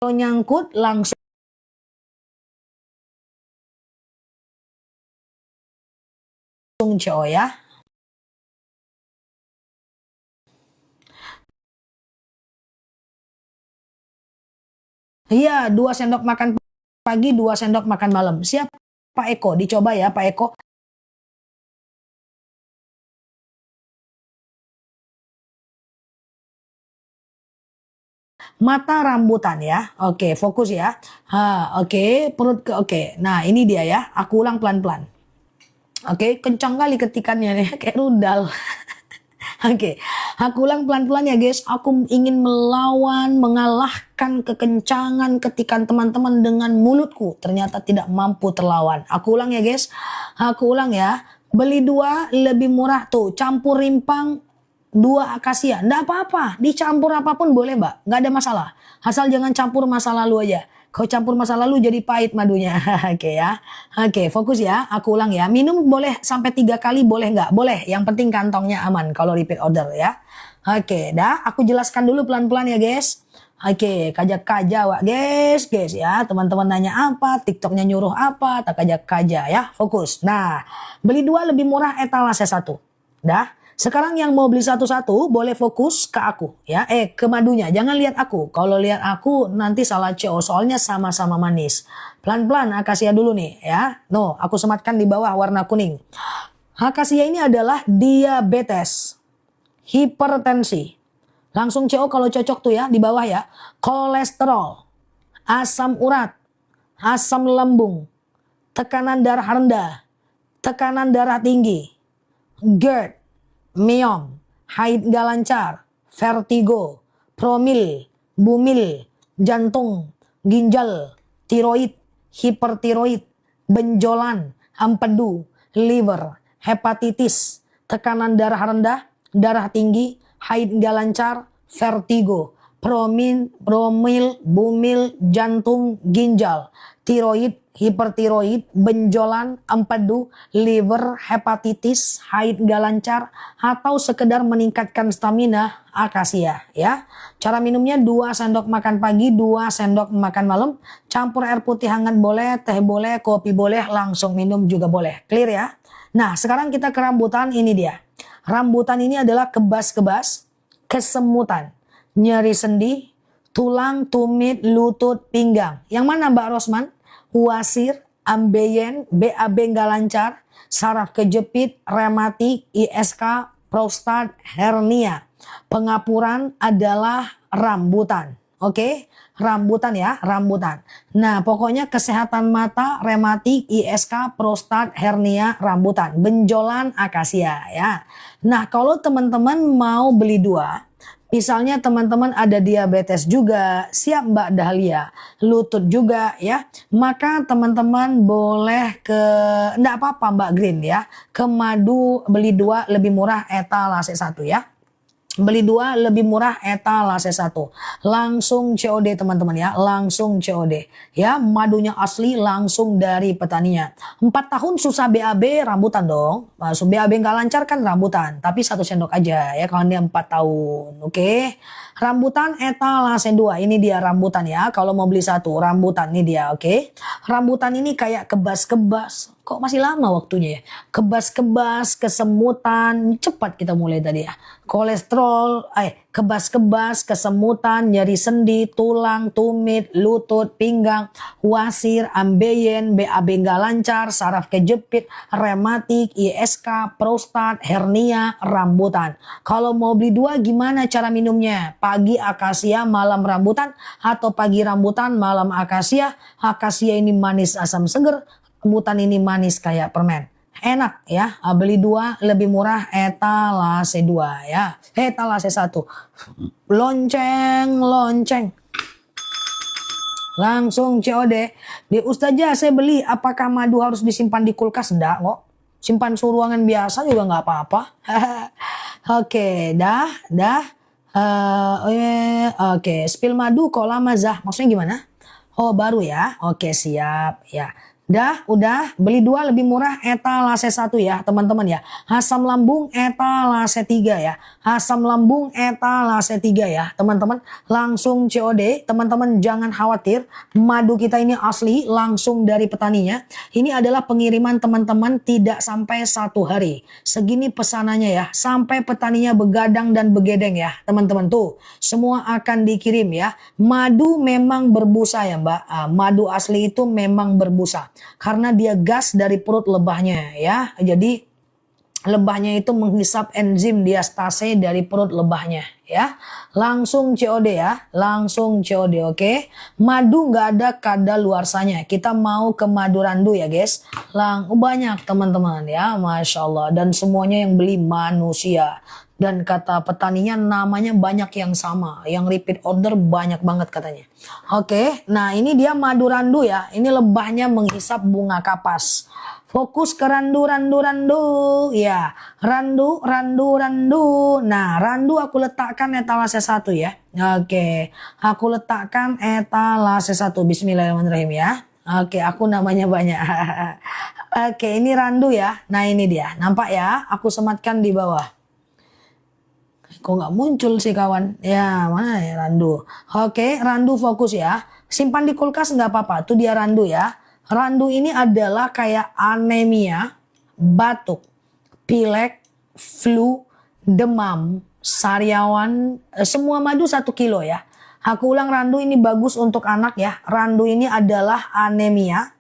nyangkut langsung CO ya. Iya, 2 sendok makan pagi, 2 sendok makan malam. Siap Pak Eko, dicoba ya Pak Eko. Mata rambutan ya. Oke, fokus ya. Oke, perut oke. Nah, ini dia ya. Aku ulang pelan-pelan. Oke, kencang kali ketikannya nih, kayak rudal. Oke, aku ulang pelan-pelan ya guys. Aku ingin melawan, mengalahkan kekencangan ketikan teman-teman dengan mulutku. Ternyata tidak mampu terlawan. Aku ulang ya guys. Aku ulang ya. Beli 2 lebih murah tuh. Campur rimpang 2 akasia. Nggak apa-apa. Dicampur apapun boleh mbak. Nggak ada masalah. Asal jangan campur masa lalu aja. Kalau campur masa lalu jadi pahit madunya. Oke ya. Oke, fokus ya. Aku ulang ya. Minum boleh sampai 3 kali, boleh nggak? Boleh. Yang penting kantongnya aman kalau repeat order ya. Oke, dah. Aku jelaskan dulu pelan-pelan ya guys. Oke, kajak-kaja wak guys ya. Teman-teman nanya apa, TikToknya nyuruh apa, tak kajak-kaja ya. Fokus. Nah, beli 2 lebih murah etalase 1. Dah. Sekarang yang mau beli satu-satu boleh fokus ke aku ya, ke madunya. Jangan lihat aku. Kalau lihat aku nanti salah CO, soalnya sama-sama manis. Pelan-pelan akasia dulu nih ya. No, aku sematkan di bawah warna kuning. Akasia ini adalah diabetes, hipertensi. Langsung CO kalau cocok tuh ya di bawah ya. Kolesterol, asam urat, asam lambung, tekanan darah rendah, tekanan darah tinggi, GERD, miom, haid gak lancar, vertigo, promil, bumil, jantung, ginjal, tiroid, hipertiroid, benjolan, empedu, liver, hepatitis, tekanan darah rendah, darah tinggi, haid gak lancar, vertigo, promil, bumil, jantung, ginjal, tiroid, hipertiroid, benjolan, empedu, liver, hepatitis, haid gak lancar, atau sekedar meningkatkan stamina, akasia ya. Cara minumnya 2 sendok makan pagi, 2 sendok makan malam, campur air putih hangat boleh, teh boleh, kopi boleh, langsung minum juga boleh. Clear ya? Nah, sekarang kita ke rambutan, ini dia. Rambutan ini adalah kebas-kebas, kesemutan, nyeri sendi, tulang, tumit, lutut, pinggang. Yang mana Mbak Rosman? Wasir, ambeien, BAB nggak lancar, saraf kejepit, rematik, ISK, prostat, hernia. Pengapuran adalah rambutan. Oke, rambutan ya, rambutan. Nah, pokoknya kesehatan mata, rematik, ISK, prostat, hernia, rambutan, benjolan, akasia ya. Nah, kalau teman-teman mau beli dua, misalnya teman-teman ada diabetes juga, siap Mbak Dahlia, lutut juga ya, maka teman-teman boleh ke, enggak apa-apa Mbak Green ya, ke madu beli dua lebih murah etalase 1 ya. Beli dua lebih murah etalase 1. Langsung COD teman-teman ya. Langsung COD. Ya, madunya asli langsung dari petaninya. 4 tahun susah BAB rambutan dong. Masuk BAB nggak lancar kan rambutan. Tapi 1 sendok aja ya kalau dia 4 tahun. Oke. Rambutan etalase 2. Ini dia rambutan ya. Kalau mau beli 1 rambutan ini dia. Oke. Rambutan ini kayak kebas-kebas. Kok masih lama waktunya ya? Kebas-kebas, kesemutan, cepat kita mulai tadi ya. Kolesterol, kebas-kebas, kesemutan, nyeri sendi, tulang, tumit, lutut, pinggang, wasir, ambeien, BAB nggak lancar, saraf kejepit, rematik, ISK, prostat, hernia, rambutan. Kalau mau beli dua gimana cara minumnya? Pagi akasia, malam rambutan, atau pagi rambutan, malam akasia. Akasia ini manis asam seger, rambutan ini manis kayak permen. Enak ya, beli dua lebih murah etalase 2 ya. Etalase 1. Lonceng, lonceng. Langsung COD. Di Ustazah saya beli, apakah madu harus disimpan di kulkas? Enggak kok. Simpan suhu ruangan biasa juga nggak apa-apa. Oke, dah. Oke, spill madu kok lama Zah? Maksudnya gimana? Oh baru ya? Oke siap ya. Udah beli dua lebih murah etalase 1 ya teman-teman ya. Asam lambung etalase 3 ya. Asam lambung etalase 3 ya teman-teman. Langsung COD, teman-teman jangan khawatir. Madu kita ini asli langsung dari petaninya. Ini adalah pengiriman teman-teman tidak sampai 1 hari. Segini pesanannya ya. Sampai petaninya begadang dan begedeng ya teman-teman tuh. Semua akan dikirim ya. Madu memang berbusa ya Mbak. Madu asli itu memang berbusa. Karena dia gas dari perut lebahnya ya. Jadi lebahnya itu menghisap enzim diastase dari perut lebahnya ya. Langsung COD ya. Langsung COD oke. Madu nggak ada kadaluarsanya. Kita mau ke madu randu ya guys. Banyak teman-teman ya. Masya Allah. Dan semuanya yang beli manusia. Dan kata petaninya namanya banyak yang sama. Yang repeat order banyak banget katanya. Oke, nah ini dia madu randu ya. Ini lebahnya menghisap bunga kapas. Fokus ke randu. Ya, randu. Nah, randu aku letakkan etalase 1 ya. Oke, aku letakkan etalase 1. Bismillahirrahmanirrahim ya. Oke, aku namanya banyak. Oke, ini randu ya. Nah ini dia. Nampak ya, aku sematkan di bawah. Kok nggak muncul sih kawan? Ya mana ya randu? Oke, randu fokus ya. Simpan di kulkas nggak apa-apa. Tuh dia randu ya. Randu ini adalah kayak anemia, batuk, pilek, flu, demam, sariawan, semua madu 1 kilo ya. Aku ulang randu ini bagus untuk anak ya. Randu ini adalah anemia,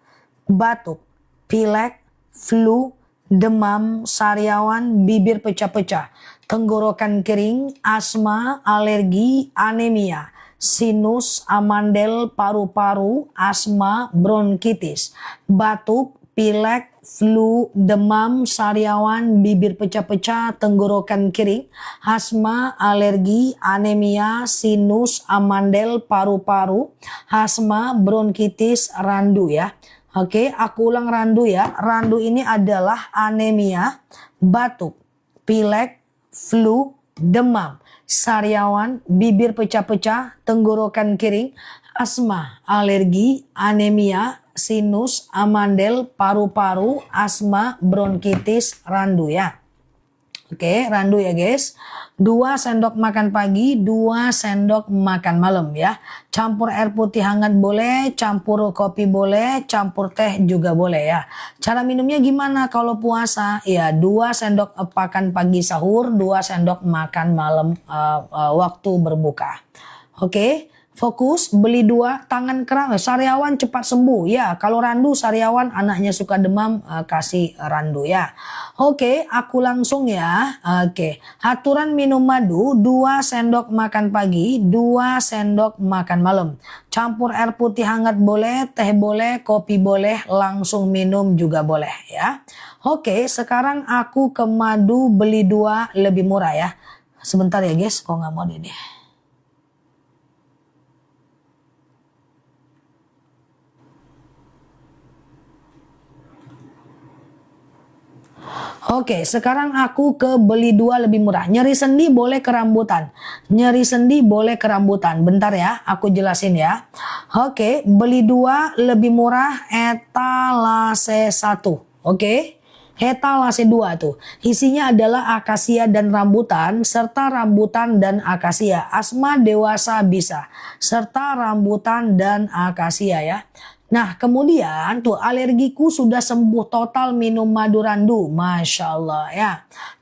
batuk, pilek, flu, demam, sariawan, bibir pecah-pecah, tenggorokan kering, asma, alergi, anemia, sinus, amandel, paru-paru, asma, bronkitis, batuk, pilek, flu, demam, sariawan, bibir pecah-pecah, tenggorokan kering, asma, alergi, anemia, sinus, amandel, paru-paru, asma, bronkitis, randu ya. Oke, aku ulang randu ya. Randu ini adalah anemia, batuk, pilek, flu, demam, sariawan, bibir pecah-pecah, tenggorokan kering, asma, alergi, anemia, sinus, amandel, paru-paru, asma, bronkitis, randu ya. Oke, randu ya guys. 2 sendok makan pagi, 2 sendok makan malam ya. Campur air putih hangat boleh, campur kopi boleh, campur teh juga boleh ya. Cara minumnya gimana kalau puasa? Ya 2 sendok makan pagi sahur, 2 sendok makan malam waktu berbuka. Oke. Fokus, beli 2, tangan kram, sariawan cepat sembuh. Ya, kalau randu sariawan anaknya suka demam, kasih randu ya. Oke, aku langsung ya. Oke, aturan minum madu 2 sendok makan pagi, 2 sendok makan malam. Campur air putih hangat boleh, teh boleh, kopi boleh, langsung minum juga boleh ya. Oke, sekarang aku ke madu beli 2 lebih murah ya. Sebentar ya guys, kok nggak mau deh. Oke, sekarang aku ke beli 2 lebih murah. Nyeri sendi boleh ke rambutan. Nyeri sendi boleh ke rambutan. Bentar ya, aku jelasin ya. Oke, beli 2 lebih murah etalase 1. Oke. Etalase 2 tuh. Isinya adalah akasia dan rambutan serta rambutan dan akasia. Asma dewasa bisa serta rambutan dan akasia ya. Nah kemudian tuh alergiku sudah sembuh total minum madu randu. Masya Allah ya.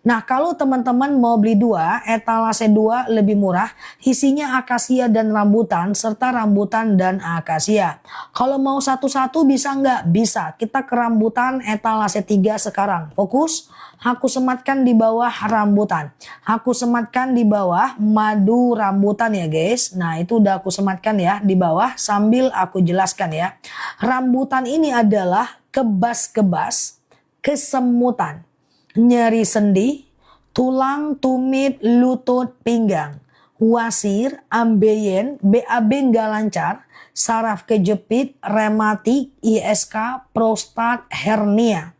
Nah kalau teman-teman mau beli 2, etalase 2 lebih murah. Isinya akasia dan rambutan serta rambutan dan akasia. Kalau mau satu-satu bisa nggak? Bisa. Kita ke rambutan etalase 3 sekarang. Fokus. Aku sematkan di bawah rambutan. Aku sematkan di bawah madu rambutan ya guys. Nah itu udah aku sematkan ya di bawah sambil aku jelaskan ya. Rambutan ini adalah kebas-kebas, kesemutan, nyeri sendi, tulang, tumit, lutut, pinggang, wasir, ambeien, BAB nggak lancar, saraf kejepit, rematik, ISK, prostat, hernia.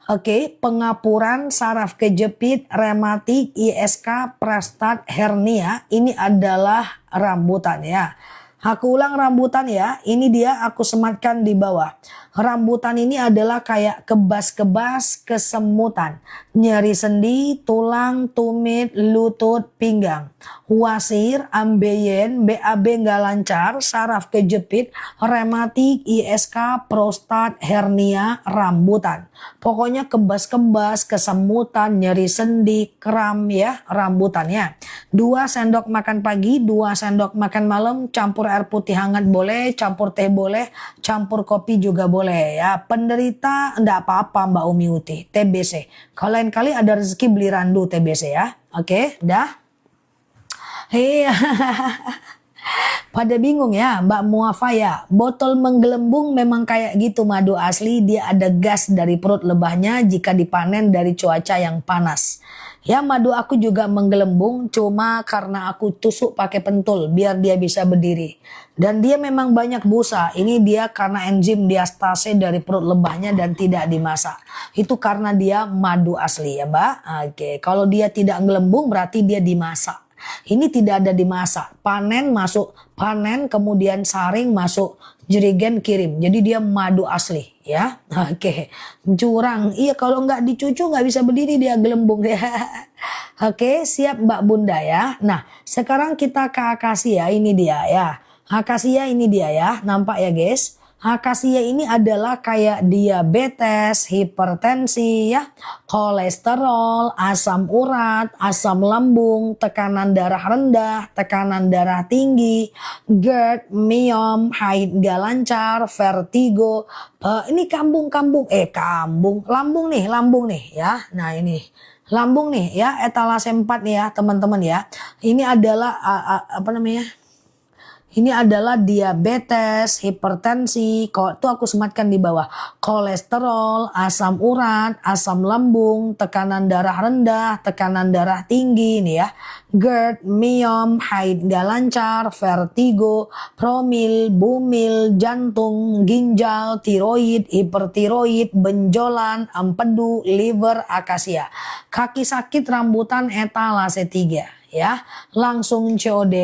Oke, pengapuran, saraf kejepit, rematik, ISK, prostat, hernia, ini adalah rambutan ya. Aku ulang rambutan ya, ini dia aku sematkan di bawah. Rambutan ini adalah kayak kebas-kebas, kesemutan, nyeri sendi, tulang, tumit, lutut, pinggang, wasir, ambeien, BAB nggak lancar, saraf kejepit, rematik, ISK, prostat, hernia, rambutan. Pokoknya kebas-kebas, kesemutan, nyeri sendi, kram ya rambutannya. 2 sendok makan pagi, 2 sendok makan malam, campur air putih hangat boleh, campur teh boleh, campur kopi juga boleh ya. Penderita enggak apa-apa Mbak Umi Uti, TBC. Kalau lain kali ada rezeki beli randu TBC ya. Oke, dah. Iya. Pada bingung ya Mbak Muafa ya. Botol menggelembung memang kayak gitu madu asli. Dia ada gas dari perut lebahnya jika dipanen dari cuaca yang panas. Ya madu aku juga menggelembung cuma karena aku tusuk pakai pentul biar dia bisa berdiri. Dan dia memang banyak busa. Ini dia karena enzim diastase dari perut lebahnya dan tidak dimasak. Itu karena dia madu asli ya Mbak. Oke, kalau dia tidak gelembung berarti dia dimasak. Ini tidak ada dimasak, panen masuk, panen kemudian saring masuk, jerigen kirim. Jadi dia madu asli ya. Oke, curang. Iya kalau nggak dicucu nggak bisa berdiri dia gelembung ya. Oke, siap Mbak Bunda ya. Nah sekarang kita ke akasia ini dia ya. Akasia ini dia ya, nampak ya guys. Akasia ini adalah kayak diabetes, hipertensi ya, kolesterol, asam urat, asam lambung, tekanan darah rendah, tekanan darah tinggi, GERD, myom, haid gak lancar, vertigo, ini lambung nih ya. Nah ini lambung nih ya, etalase 4 nih ya teman-teman ya. Ini adalah apa namanya? Ini adalah diabetes, hipertensi, kok tuh aku sematkan di bawah. Kolesterol, asam urat, asam lambung, tekanan darah rendah, tekanan darah tinggi nih ya. GERD, myom, haid gak lancar, vertigo, promil, bumil, jantung, ginjal, tiroid, hipertiroid, benjolan, empedu, liver, akasia. Kaki sakit, rambutan, etalase 3. Ya langsung COD.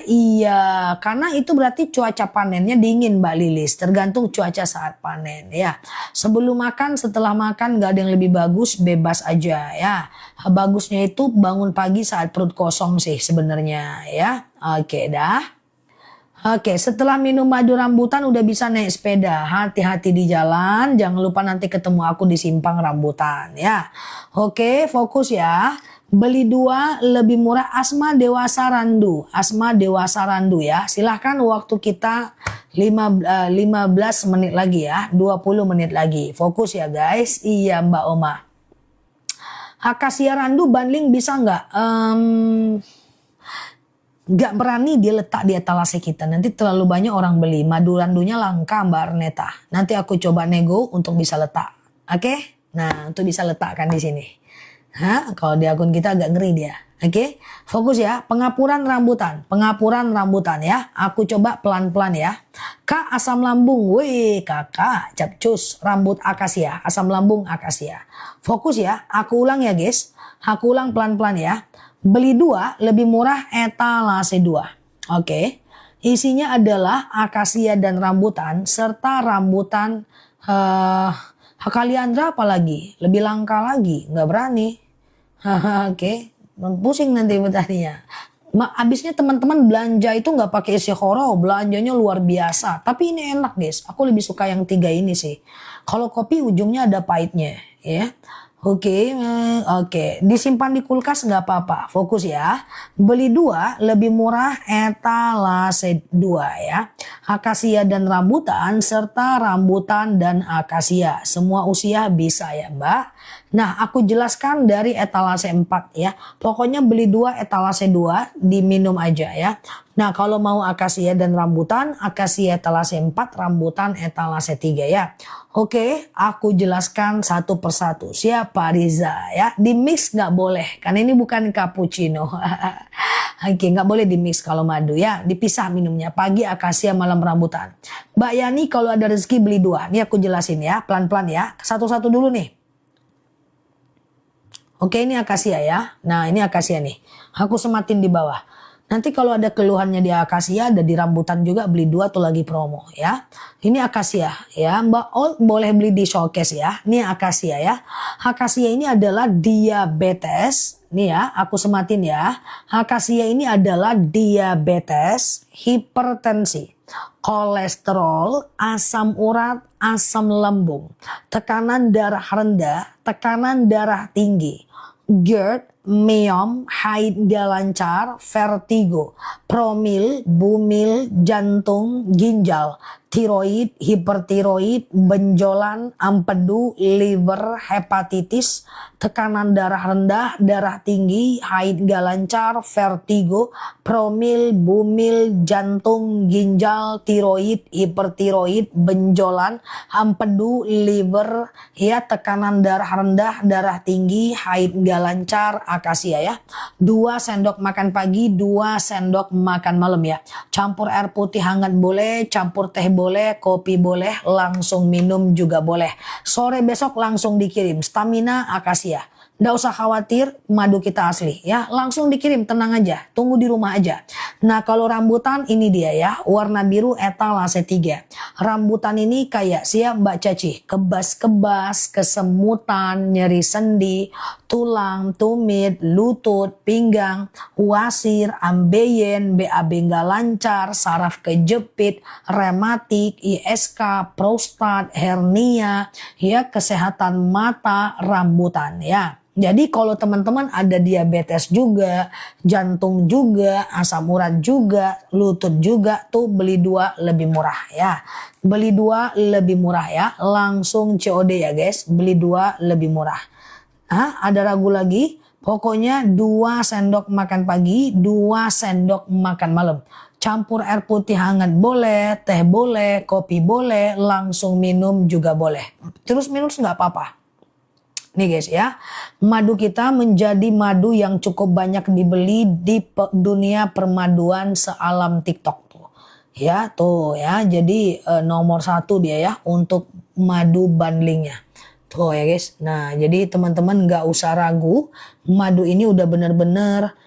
Iya karena itu berarti cuaca panennya dingin Mbak Lilis, tergantung cuaca saat panen ya. Sebelum makan, setelah makan gak ada yang lebih bagus, bebas aja ya. Bagusnya itu bangun pagi saat perut kosong sih sebenarnya ya. Oke dah. Oke, setelah minum madu rambutan udah bisa naik sepeda. Hati-hati di jalan, jangan lupa nanti ketemu aku di simpang rambutan ya. Oke, fokus ya. Beli 2 lebih murah. Asma Dewasa Randu. Asma Dewasa Randu ya. Silahkan waktu kita 15 menit lagi ya. 20 menit lagi. Fokus ya guys. Iya Mbak Oma. Akasia Randu bundling bisa nggak? Nggak berani dia letak di etalase kita. Nanti terlalu banyak orang beli. Madu randunya langka Mbak Arneta. Nanti aku coba nego untuk bisa letak. Oke? Nah, untuk bisa letakkan di sini. Hah? Kalau di akun kita agak ngeri dia. Oke? Fokus ya. Pengapuran rambutan. Pengapuran rambutan ya. Aku coba pelan-pelan ya. Kak, asam lambung. Wih, kakak. Capcus. Rambut akasia. Asam lambung akasia. Fokus ya. Aku ulang ya guys. Aku ulang pelan-pelan ya. Beli 2 lebih murah etalase 2. Oke. Isinya adalah akasia dan rambutan serta rambutan Hakaliandra apalagi. Lebih langka lagi. Nggak berani. Oke. Pusing nanti bertanya. Abisnya teman-teman belanja itu nggak pakai isi horo. Belanjanya luar biasa. Tapi ini enak guys. Aku lebih suka yang 3 ini sih. Kalau kopi ujungnya ada pahitnya. Ya. Oke, disimpan di kulkas nggak apa-apa, fokus ya. Beli 2 lebih murah etalase 2 ya. Akasia dan rambutan serta rambutan dan akasia. Semua usia bisa ya Mbak. Nah aku jelaskan dari etalase 4 ya. Pokoknya beli 2 etalase 2 diminum aja ya. Nah kalau mau akasia dan rambutan, akasia etalase 4, rambutan etalase 3 ya. Oke, aku jelaskan satu persatu. Siapa Riza ya? Di mix nggak boleh, karena ini bukan cappuccino. Oke, nggak boleh di mix kalau madu ya. Dipisah minumnya. Pagi akasia, malam rambutan. Mbak Yani kalau ada rezeki beli 2. Ini aku jelasin ya, pelan-pelan ya. Satu-satu dulu nih. Oke, ini akasia ya. Nah, ini akasia nih. Aku sematin di bawah. Nanti kalau ada keluhannya di akasia, ada di rambutan juga, beli 2 tuh lagi promo ya. Ini akasia ya. Mbak Old boleh beli di showcase ya. Ini akasia ya. Akasia ini adalah diabetes. Nih ya, aku sematin ya. Akasia ini adalah diabetes, hipertensi, kolesterol, asam urat, asam lambung, tekanan darah rendah, tekanan darah tinggi, GERD, meom, haid gak lancar, vertigo, promil, bumil, jantung, ginjal, tiroid, hipertiroid, benjolan, empedu, liver, hepatitis, tekanan darah rendah, darah tinggi, haid gak lancar, vertigo, promil, bumil, jantung, ginjal, tiroid, hipertiroid, benjolan, empedu, liver, ya tekanan darah rendah, darah tinggi, haid gak lancar, akasia ya. 2 sendok makan pagi, 2 sendok makan malam ya. Campur air putih hangat boleh, campur teh boleh, kopi boleh, langsung minum juga boleh. Sore besok langsung dikirim. Stamina akasia. Nggak usah khawatir, madu kita asli ya. Langsung dikirim, tenang aja. Tunggu di rumah aja. Nah kalau rambutan ini dia ya. Warna biru etalase 3. Rambutan ini kayak siap Mbak Caci. Kebas-kebas, kesemutan, nyeri sendi, tulang, tumit, lutut, pinggang, wasir, ambeien, BAB nggak lancar, saraf kejepit, rematik, ISK, prostat, hernia, ya kesehatan mata, rambutan ya. Jadi kalau teman-teman ada diabetes juga, jantung juga, asam urat juga, lutut juga, tuh beli 2 lebih murah ya. Beli 2 lebih murah ya, langsung COD ya guys, beli 2 lebih murah. Ada ragu lagi? Pokoknya 2 sendok makan pagi, 2 sendok makan malam. Campur air putih hangat boleh, teh boleh, kopi boleh, langsung minum juga boleh. Terus minum nggak apa-apa. Nih guys ya, madu kita menjadi madu yang cukup banyak dibeli di dunia permaduan sealam TikTok tuh. Ya tuh ya, jadi nomor 1 dia ya untuk madu bundlingnya. Tuh ya guys, nah jadi teman-teman gak usah ragu, madu ini udah bener-bener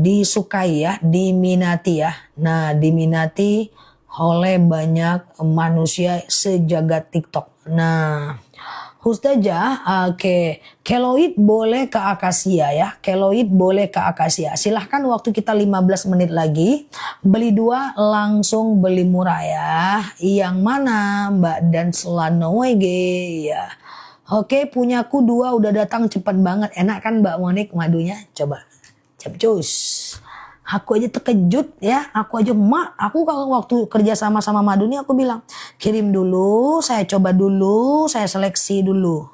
disukai ya, diminati ya. Nah diminati oleh banyak manusia sejagat TikTok. Nah Ustazah, oke. Keloid boleh ke akasia ya. Keloid boleh ke akasia. Silahkan waktu kita 15 menit lagi. Beli 2 langsung beli murah ya. Yang mana Mbak dan Selanoege ya. Oke, punyaku 2 udah datang cepet banget. Enak kan Mbak Monik madunya? Coba. Capcus. Aku aja terkejut ya. Aku aja aku kalau waktu kerja sama madu nih aku bilang, kirim dulu, saya coba dulu, saya seleksi dulu.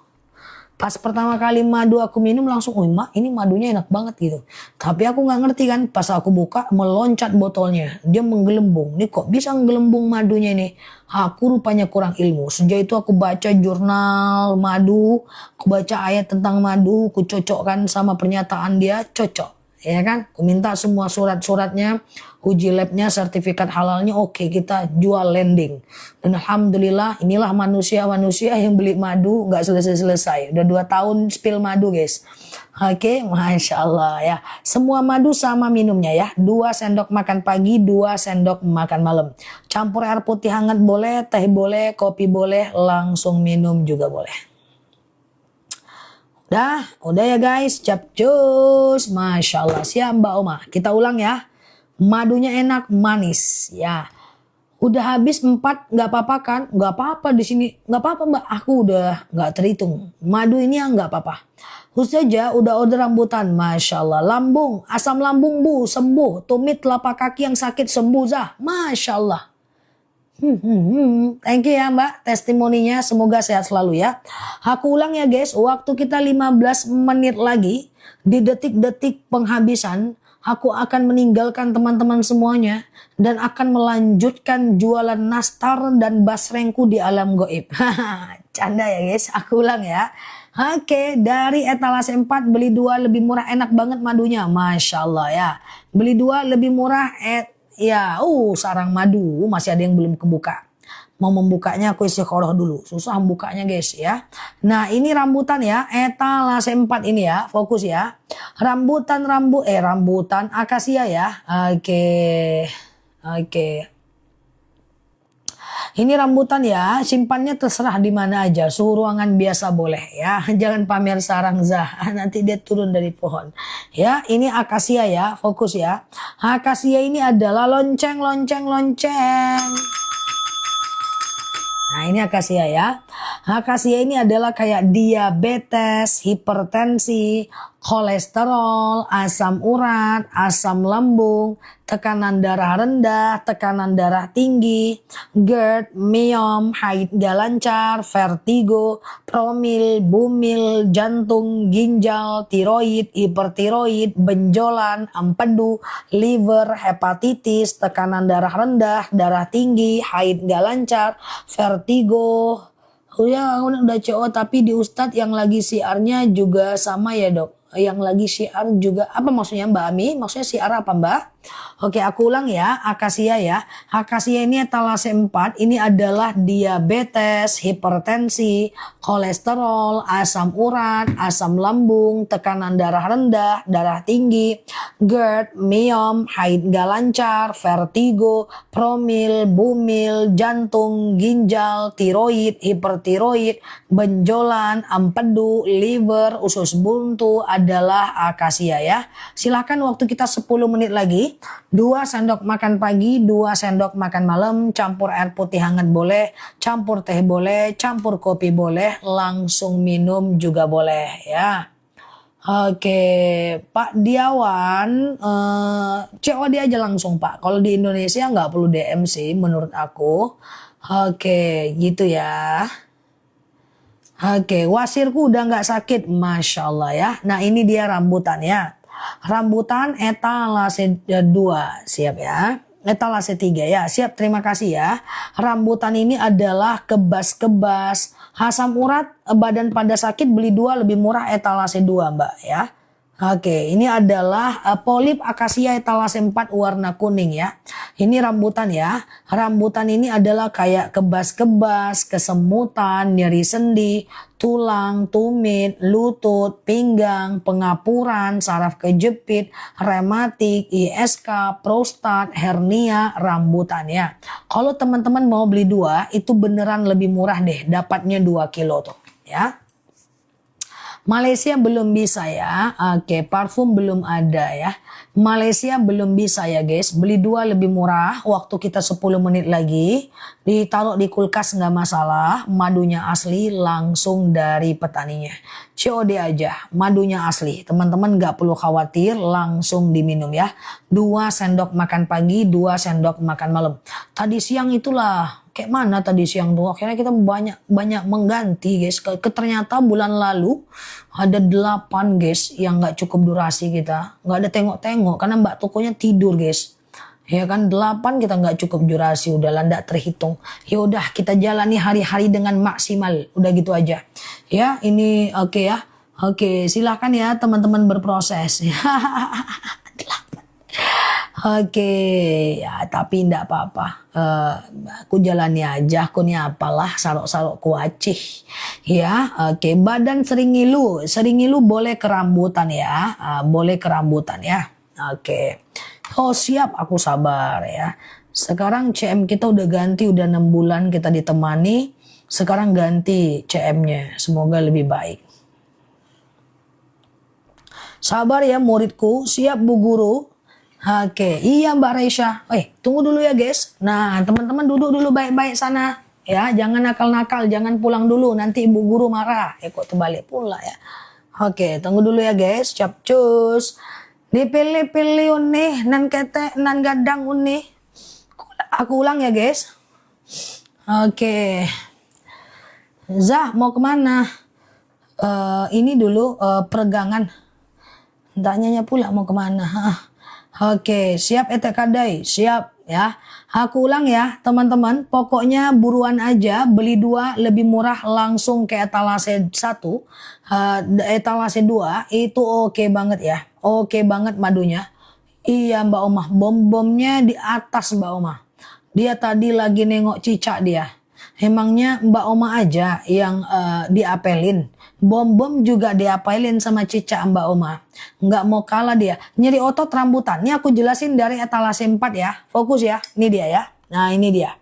Pas pertama kali madu aku minum langsung, oh mak ini madunya enak banget gitu. Tapi aku nggak ngerti kan, pas aku buka meloncat botolnya, dia menggelembung. Ini kok bisa menggelembung madunya ini? Aku rupanya kurang ilmu. Sejak itu aku baca jurnal madu, aku baca ayat tentang madu, aku cocokkan sama pernyataan dia, cocok. Ya kan, aku minta semua surat-suratnya, uji labnya, sertifikat halalnya, oke kita jual landing. Dan alhamdulillah inilah manusia-manusia yang beli madu nggak selesai-selesai. Udah 2 tahun spill madu guys. Oke, Masya Allah ya. Semua madu sama minumnya ya. 2 sendok makan pagi, 2 sendok makan malam. Campur air putih hangat boleh, teh boleh, kopi boleh, langsung minum juga boleh. Udah ya guys, capcus, Masya Allah. Siap Mbak Oma, kita ulang ya. Madunya enak, manis ya. Udah habis 4, nggak apa-apa kan? Nggak apa-apa di sini, nggak apa-apa Mbak. Aku udah nggak terhitung. Madu ini ya nggak apa-apa. Khusus aja udah order rambutan, Masya Allah. Lambung, asam lambung bu, sembuh. Tumit telapak kaki yang sakit sembuh Zah, Masya Allah. Thank you ya Mbak testimoninya, semoga sehat selalu ya. Aku ulang ya guys, waktu kita 15 menit lagi, di detik-detik penghabisan aku akan meninggalkan teman-teman semuanya dan akan melanjutkan jualan nastar dan basrengku di alam goib. Canda ya guys, aku ulang ya. Oke, dari etalase 4 beli 2 lebih murah, enak banget madunya, Masya Allah ya. Beli 2 lebih murah, ya, sarang madu masih ada yang belum kebuka. Mau membukanya aku istiqoroh dulu. Susah membukanya guys ya. Nah ini rambutan ya. Etalase 4 ini ya. Fokus ya. Rambutan akasia ya. Oke. Ini rambutan ya, simpannya terserah di mana aja, suhu ruangan biasa boleh ya. Jangan pamer sarang Zah, nanti dia turun dari pohon. Ya, ini akasia ya, fokus ya. Akasia ini adalah lonceng. Nah ini akasia ya. Akasia ini adalah kayak diabetes, hipertensi, kolesterol, asam urat, asam lambung, tekanan darah rendah, tekanan darah tinggi, GERD, myom, haid gak lancar, vertigo, promil, bumil, jantung, ginjal, tiroid, hipertiroid, benjolan, empedu, liver, hepatitis, tekanan darah rendah, darah tinggi, haid gak lancar, vertigo. Ya udah CO tapi di Ustadz yang lagi siarnya juga sama ya dok. Yang lagi syiar juga, apa maksudnya Mbak Ami? Maksudnya syiar apa Mbak? Oke aku ulang ya, akasia ya. Akasia ini etalase 4, ini adalah diabetes, hipertensi, kolesterol, asam urat, asam lambung, tekanan darah rendah, darah tinggi, GERD, myom, haid gak lancar, vertigo, promil, bumil, jantung, ginjal, tiroid, hipertiroid, benjolan, empedu, liver, usus buntu, adalah akasia ya. Silakan waktu kita 10 menit lagi. 2 sendok makan pagi, 2 sendok makan malam, campur air putih hangat boleh, campur teh boleh, campur kopi boleh, langsung minum juga boleh ya. Oke, Pak Diawan, COD aja langsung Pak. Kalau di Indonesia nggak perlu DM sih menurut aku. Oke, gitu ya. Oke, wasirku udah nggak sakit, Masya Allah ya. Nah ini dia rambutan ya. Rambutan etalase 2, siap ya. Etalase 3 ya, siap, terima kasih ya. Rambutan ini adalah kebas-kebas, asam urat, badan pada sakit beli 2 lebih murah etalase 2 Mbak ya. Oke, ini adalah polip akasia etalase 4 warna kuning ya. Ini rambutan ya. Rambutan ini adalah kayak kebas-kebas, kesemutan, nyeri sendi, tulang, tumit, lutut, pinggang, pengapuran, saraf kejepit, rematik, ISK, prostat, hernia, rambutan ya. Kalau teman-teman mau beli 2, itu beneran lebih murah deh. Dapatnya 2 kilo tuh ya. Malaysia belum bisa ya. Oke, parfum belum ada ya. Malaysia belum bisa ya guys. Beli 2 lebih murah. Waktu kita 10 menit lagi. Ditaruh di kulkas nggak masalah. Madunya asli langsung dari petaninya. COD aja. Madunya asli. Teman-teman nggak perlu khawatir. Langsung diminum ya. 2 sendok makan pagi, 2 sendok makan malam. Tadi siang itulah. Kayak mana tadi siang tuh? Akhirnya kita banyak mengganti guys. Ternyata bulan lalu ada 8 guys yang nggak cukup durasi kita. Nggak ada tengok-tengok karena mbak tokonya tidur guys. Ya kan 8 kita nggak cukup durasi, udah nggak terhitung. Ya udah kita jalani hari-hari dengan maksimal. Udah gitu aja. Ya ini oke ya. Oke silakan ya teman-teman berproses. Oke, ya tapi enggak apa-apa. Aku jalani aja, aku nih apalah sarok-sarok kuacih. Ya, oke. Badan sering ngilu boleh kerambutan ya, boleh kerambutan ya. Oke. Oh siap, aku sabar ya. Sekarang CM kita udah ganti, udah 6 bulan kita ditemani. Sekarang ganti CM-nya, semoga lebih baik. Sabar ya muridku, siap Bu Guru. Oke, iya Mbak Raisya. Tunggu dulu ya guys. Nah, teman-teman duduk dulu baik-baik sana. Ya, jangan nakal-nakal, jangan pulang dulu. Nanti ibu guru marah. Kok terbalik pula ya. Oke, tunggu dulu ya guys. Capcus. Dipilih-pilih unih, nan ketek, nan gadang unih. Aku ulang ya guys. Oke. Zah, mau kemana? Ini dulu peregangan. Tanyanya pula mau kemana. Oke, siap etek kadai, siap ya. Aku ulang ya teman-teman, pokoknya buruan aja, beli 2 lebih murah langsung ke etalase 1, etalase 2 itu oke banget ya. Oke banget madunya. Iya Mbak Omah, bom-bomnya di atas Mbak Omah. Dia tadi lagi nengok cicak dia. Emangnya Mbak Oma aja yang diapelin. Bom-bom juga diapelin sama cicak Mbak Oma. Nggak mau kalah dia. Nyeri otot rambutan. Ini aku jelasin dari etalase 4 ya. Fokus ya. Ini dia ya. Nah ini dia.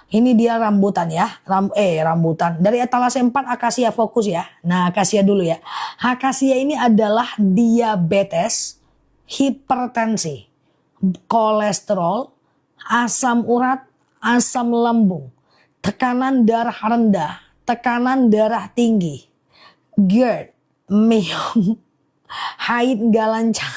Ini dia rambutan ya. Rambutan. Dari etalase 4 akasia fokus ya. Nah akasia dulu ya. Akasia ini adalah diabetes, hipertensi, kolesterol, asam urat, asam lambung, tekanan darah rendah, tekanan darah tinggi, GERD, myom, haid nggak lancar,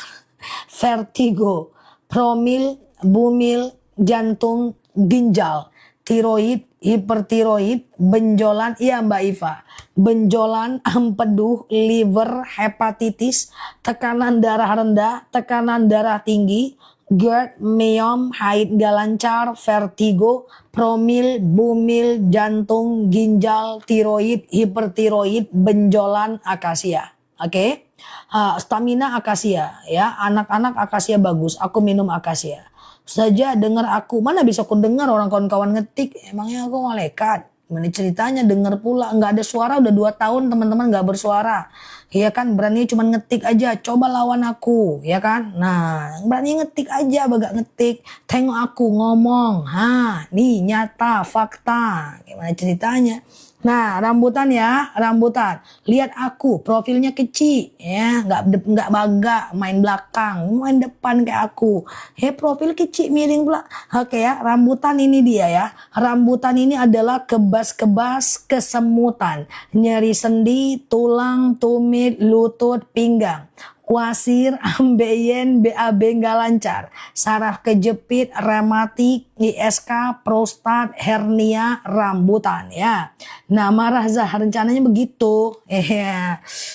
vertigo, promil, bumil, jantung, ginjal, tiroid, hipertiroid, benjolan, iya Mbak Iva, benjolan, empedu, liver, hepatitis, tekanan darah rendah, tekanan darah tinggi, GERD, myom, haid gak lancar, vertigo, promil, bumil, jantung, ginjal, tiroid, hipertiroid, benjolan, akasia. Oke? Stamina akasia ya. Anak-anak akasia bagus. Aku minum akasia. Saja dengar aku. Mana bisa aku dengar orang kawan-kawan ngetik. Emangnya aku malaikat? Mana ceritanya dengar pula. Nggak ada suara udah 2 tahun teman-teman nggak bersuara. Ya kan berani cuma ngetik aja. Coba lawan aku. Ya kan. Nah berani ngetik aja. Bagak ngetik. Tengok aku ngomong. Nih nyata fakta. Gimana ceritanya. Nah rambutan ya. Rambutan. Lihat aku. Profilnya kecil. Ya nggak bagak. Main belakang. Main depan kayak aku. Profil kecil miring pula. Oke ya. Rambutan ini dia ya. Rambutan ini adalah kebas-kebas kesemutan. Nyeri sendi, tulang, tumit, lutut, pinggang. Wasir, ambeien, BAB nggak lancar, saraf kejepit, rematik, ISK, prostat, hernia, rambutan ya. Nah marah Zah rencananya begitu,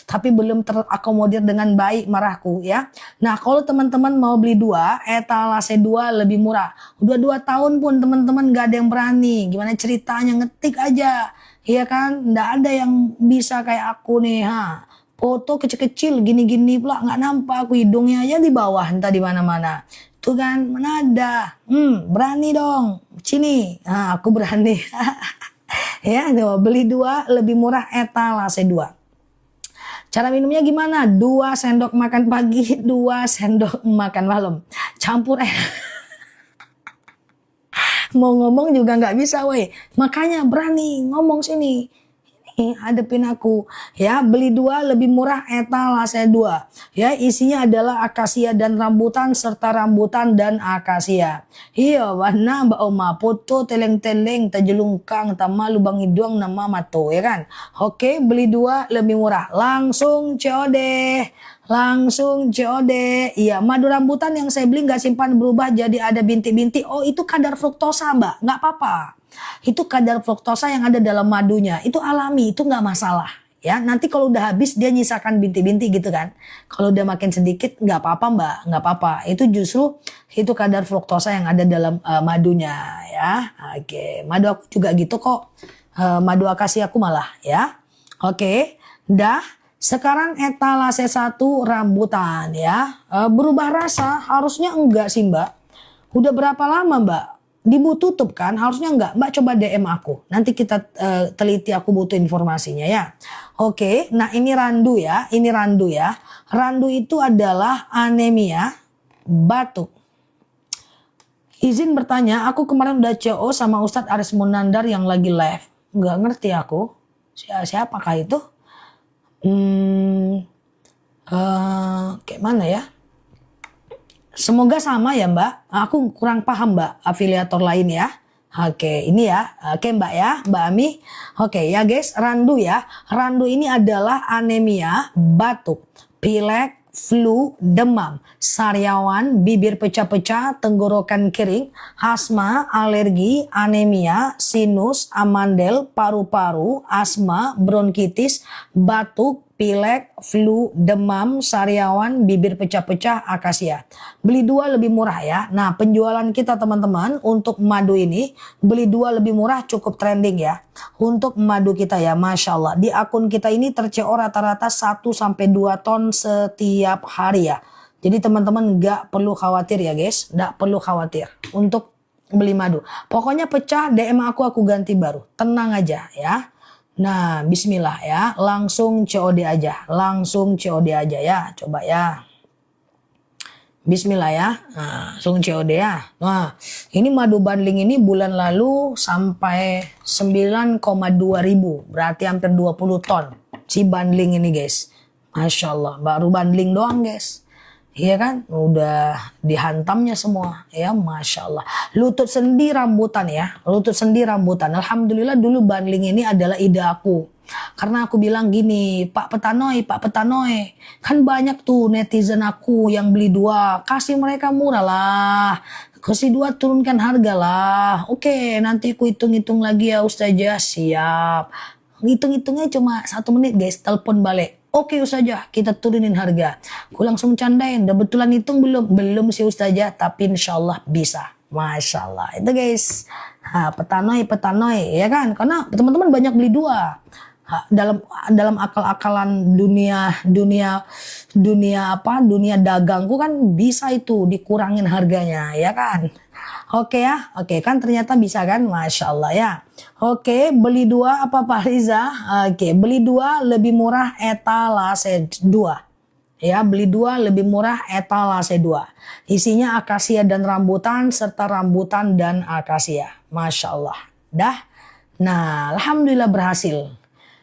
tapi belum terakomodir dengan baik marahku ya. Nah kalau teman-teman mau beli 2, etalase 2 lebih murah. Udah 2 tahun pun teman-teman nggak ada yang berani. Gimana ceritanya ngetik aja, ya kan? Nggak ada yang bisa kayak aku nih foto kecil-kecil gini-gini pula nggak nampak aku hidungnya aja di bawah entah di mana-mana. Tuh kan mana ada. Berani dong. Sini. Aku berani. Ya, beli 2 lebih murah etalase 2. Cara minumnya gimana? 2 sendok makan pagi, 2 sendok makan malam. Campur Mau ngomong juga nggak bisa weh. Makanya berani ngomong sini. hadepin aku. Ya, beli 2 lebih murah etalase 2. Ya, isinya adalah akasia dan rambutan serta rambutan dan akasia. Iya, warna mbak oma foto teleng-teleng tajulungkang tama lubang hidung nama mato, ya kan? Oke, beli 2 lebih murah. Langsung COD. Langsung COD. Iya, madu rambutan yang saya beli nggak simpan berubah jadi ada bintik-bintik. Oh, itu kadar fruktosa, Mbak. Nggak apa-apa. Itu kadar fruktosa yang ada dalam madunya. Itu alami, itu nggak masalah. Ya, nanti kalau udah habis dia nyisakan bintik-bintik gitu kan. Kalau udah makin sedikit nggak apa-apa, Mbak. Nggak apa-apa. Itu justru itu kadar fruktosa yang ada dalam madunya ya. Oke, madu aku juga gitu kok. Madu akasi aku malah ya. Oke, dah. Sekarang etalase 1 rambutan ya. Berubah rasa harusnya enggak sih Mbak. Udah berapa lama Mbak? Dibu tutup kan? Harusnya enggak. Mbak coba DM aku. Nanti kita teliti, aku butuh informasinya ya. Oke, nah ini randu ya. Ini randu ya. Randu itu adalah anemia, batuk. Izin bertanya, aku kemarin udah CO sama Ustadz Aris Munandar yang lagi live. Enggak ngerti aku. Siapakah itu? Kayak mana ya? Semoga sama ya Mbak. Aku kurang paham Mbak, afiliator lain ya. Oke, ini ya. Oke Mbak ya, Mbak Ami. Oke ya guys, randu ya. Randu ini adalah anemia, batuk, pilek, flu, demam, sariawan, bibir pecah-pecah, tenggorokan kering, asma, alergi, anemia, sinus, amandel, paru-paru, asma, bronkitis, batuk, pilek, flu, demam, sariawan, bibir pecah-pecah, akasia. Beli 2 lebih murah ya. Nah, penjualan kita teman-teman untuk madu ini, beli 2 lebih murah cukup trending ya. Untuk madu kita ya, Masya Allah. Di akun kita ini terCO rata-rata 1-2 ton setiap hari ya. Jadi teman-teman nggak perlu khawatir ya guys. Nggak perlu khawatir untuk beli madu. Pokoknya pecah DM aku ganti baru. Tenang aja ya. Nah, bismillah ya, langsung COD aja, ya, coba ya. Bismillah ya, nah, langsung COD ya. Nah, ini madu bundling ini bulan lalu sampai 9,2 ribu, berarti hampir 20 ton si bundling ini guys. Masya Allah, baru bundling doang guys. Iya kan, udah dihantamnya semua ya, Masya Allah. Lutut sendi rambutan ya, lutut sendi rambutan. Alhamdulillah dulu bundling ini adalah ide aku. Karena aku bilang gini, Pak Petanoy, kan banyak tuh netizen aku yang beli 2, kasih mereka murah lah. Kasih 2 turunkan harga lah. Oke, nanti aku hitung-hitung lagi ya Ustazah, siap. Hitung-hitungnya cuma 1 menit guys, telepon balik. Oke Ustazah, kita turunin harga. Aku langsung candain, udah betulan hitung belum? Belum sih Ustazah, tapi insya Allah bisa. Masya Allah, itu guys. Petanoy, ya kan? Karena teman-teman banyak beli 2. Dalam akal-akalan dunia dagangku kan bisa itu dikurangin harganya, ya kan? Oke ya, oke kan ternyata bisa kan, Masya Allah ya. Oke, beli 2 apa Pak Riza? Oke, beli 2 lebih murah etalase 2. Ya, beli 2 lebih murah etalase 2. Isinya akasia dan rambutan serta rambutan dan akasia. Masya Allah. Dah. Nah, alhamdulillah berhasil.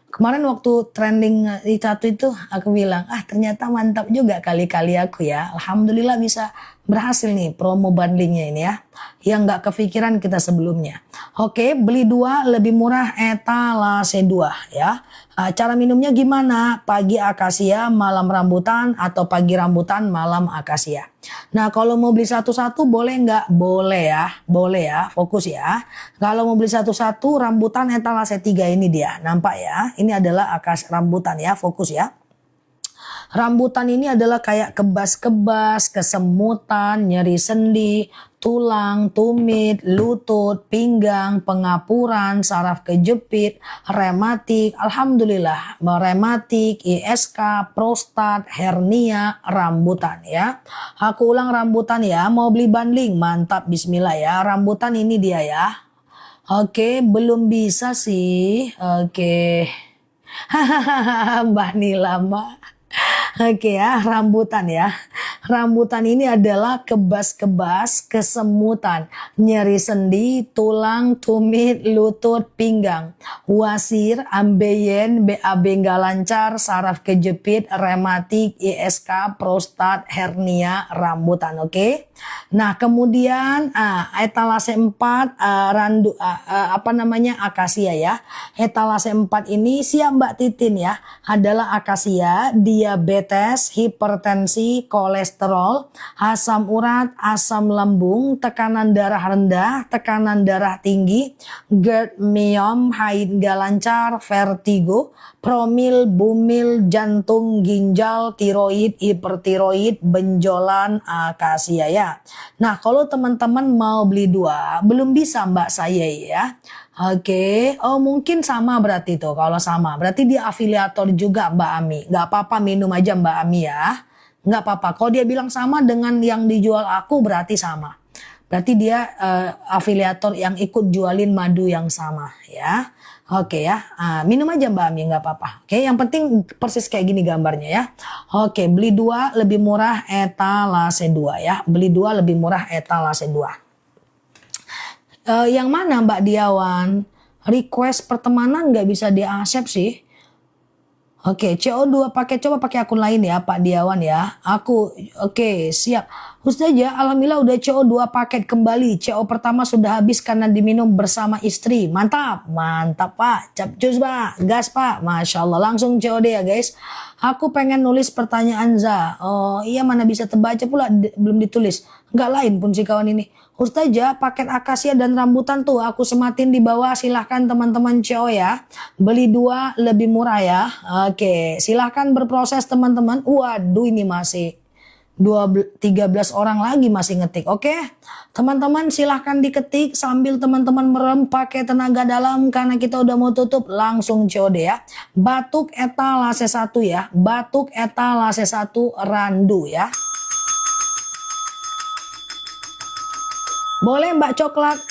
Kemarin waktu trending di satu itu aku bilang, ternyata mantap juga kali-kali aku ya. Alhamdulillah bisa berhasil nih promo bundlingnya ini ya. Yang nggak kepikiran kita sebelumnya. Oke, beli 2 lebih murah etalase 2 ya. Cara minumnya gimana? Pagi akasia, malam rambutan, atau pagi rambutan, malam akasia. Nah kalau mau beli satu-satu boleh nggak? Boleh ya, fokus ya. Kalau mau beli satu-satu rambutan etalase 3 ini dia, nampak ya. Ini adalah rambutan ya, fokus ya. Rambutan ini adalah kayak kebas-kebas, kesemutan, nyeri sendi, tulang, tumit, lutut, pinggang, pengapuran, saraf kejepit, rematik, alhamdulillah, rematik, ISK, prostat, hernia, rambutan ya. Aku ulang rambutan ya, mau beli bundling, mantap, bismillah ya. Rambutan ini dia ya. Oke, belum bisa sih. Oke. Mbak Nila, Mbak. Oke ya, rambutan ya. Rambutan ini adalah kebas-kebas, kesemutan, nyeri sendi, tulang, tumit, lutut, pinggang, wasir, ambeien, BAB nggak lancar, saraf kejepit, rematik, ISK, prostat, hernia, rambutan. Oke. Nah, kemudian etalase 4 apa namanya akasia ya. Etalase 4 ini siap Mbak Titin ya, adalah akasia, diabetes, hipertensi, kolesterol, asam urat, asam lambung, tekanan darah rendah, tekanan darah tinggi, GERD, myom, haid gak lancar, vertigo, promil, bumil, jantung, ginjal, tiroid, hipertiroid, benjolan, akasia ya. Nah, kalau teman-teman mau beli 2, belum bisa Mbak saya ya. Oke, oh mungkin sama berarti tuh. Kalau sama, berarti dia afiliator juga Mbak Ami. Gak apa-apa minum aja Mbak Ami ya. Gak apa-apa. Kalau dia bilang sama dengan yang dijual aku berarti sama. Berarti dia afiliator yang ikut jualin madu yang sama ya. Oke ya, minum aja Mbak Ami gak apa-apa. Oke, yang penting persis kayak gini gambarnya ya. Oke, beli 2 lebih murah etalase 2 ya. Beli 2 lebih murah etalase 2. Yang mana Mbak Diawan? Request pertemanan nggak bisa di-accept sih. Oke, CO2 coba pakai akun lain ya Pak Diawan ya. Oke, siap. Ustazah, alhamdulillah udah CO2 paket kembali. CO pertama sudah habis karena diminum bersama istri. Mantap, mantap Pak. Capcus Pak, gas Pak. Masya Allah, langsung COD ya guys. Aku pengen nulis pertanyaan Za. Oh iya, mana bisa terbaca pula belum ditulis. Nggak lain pun si kawan ini. Ustazah, paket akasia dan rambutan tuh aku sematin di bawah. Silahkan teman-teman CO ya. Beli 2 lebih murah ya. Oke, silahkan berproses teman-teman. Waduh, ini masih 13 orang lagi masih ngetik. Oke, teman-teman silahkan diketik sambil teman-teman merem pakai tenaga dalam karena kita udah mau tutup. Langsung COD ya. Batuk etalase 1 ya. Batuk etalase 1 randu ya. Boleh Mbak Coklat.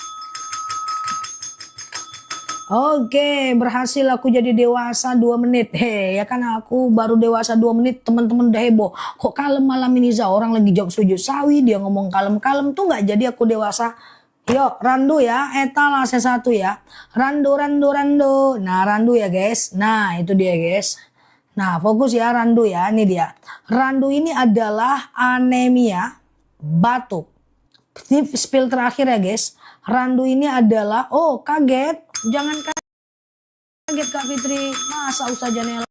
Oke, berhasil aku jadi dewasa 2 menit. Ya kan aku baru dewasa 2 menit, teman-teman udah heboh. Kok kalem malam ini Za? Orang lagi jawab sujud sawi, dia ngomong kalem-kalem tuh nggak jadi aku dewasa. Yuk, randu ya, etalase 1 ya. Randu. Nah, randu ya guys. Nah, itu dia guys. Nah, fokus ya randu ya, ini dia. Randu ini adalah anemia, batuk. Ini spill terakhir ya guys. Randu ini adalah, oh kaget, jangan kaget Kak Fitri. Masa Ustazah Nela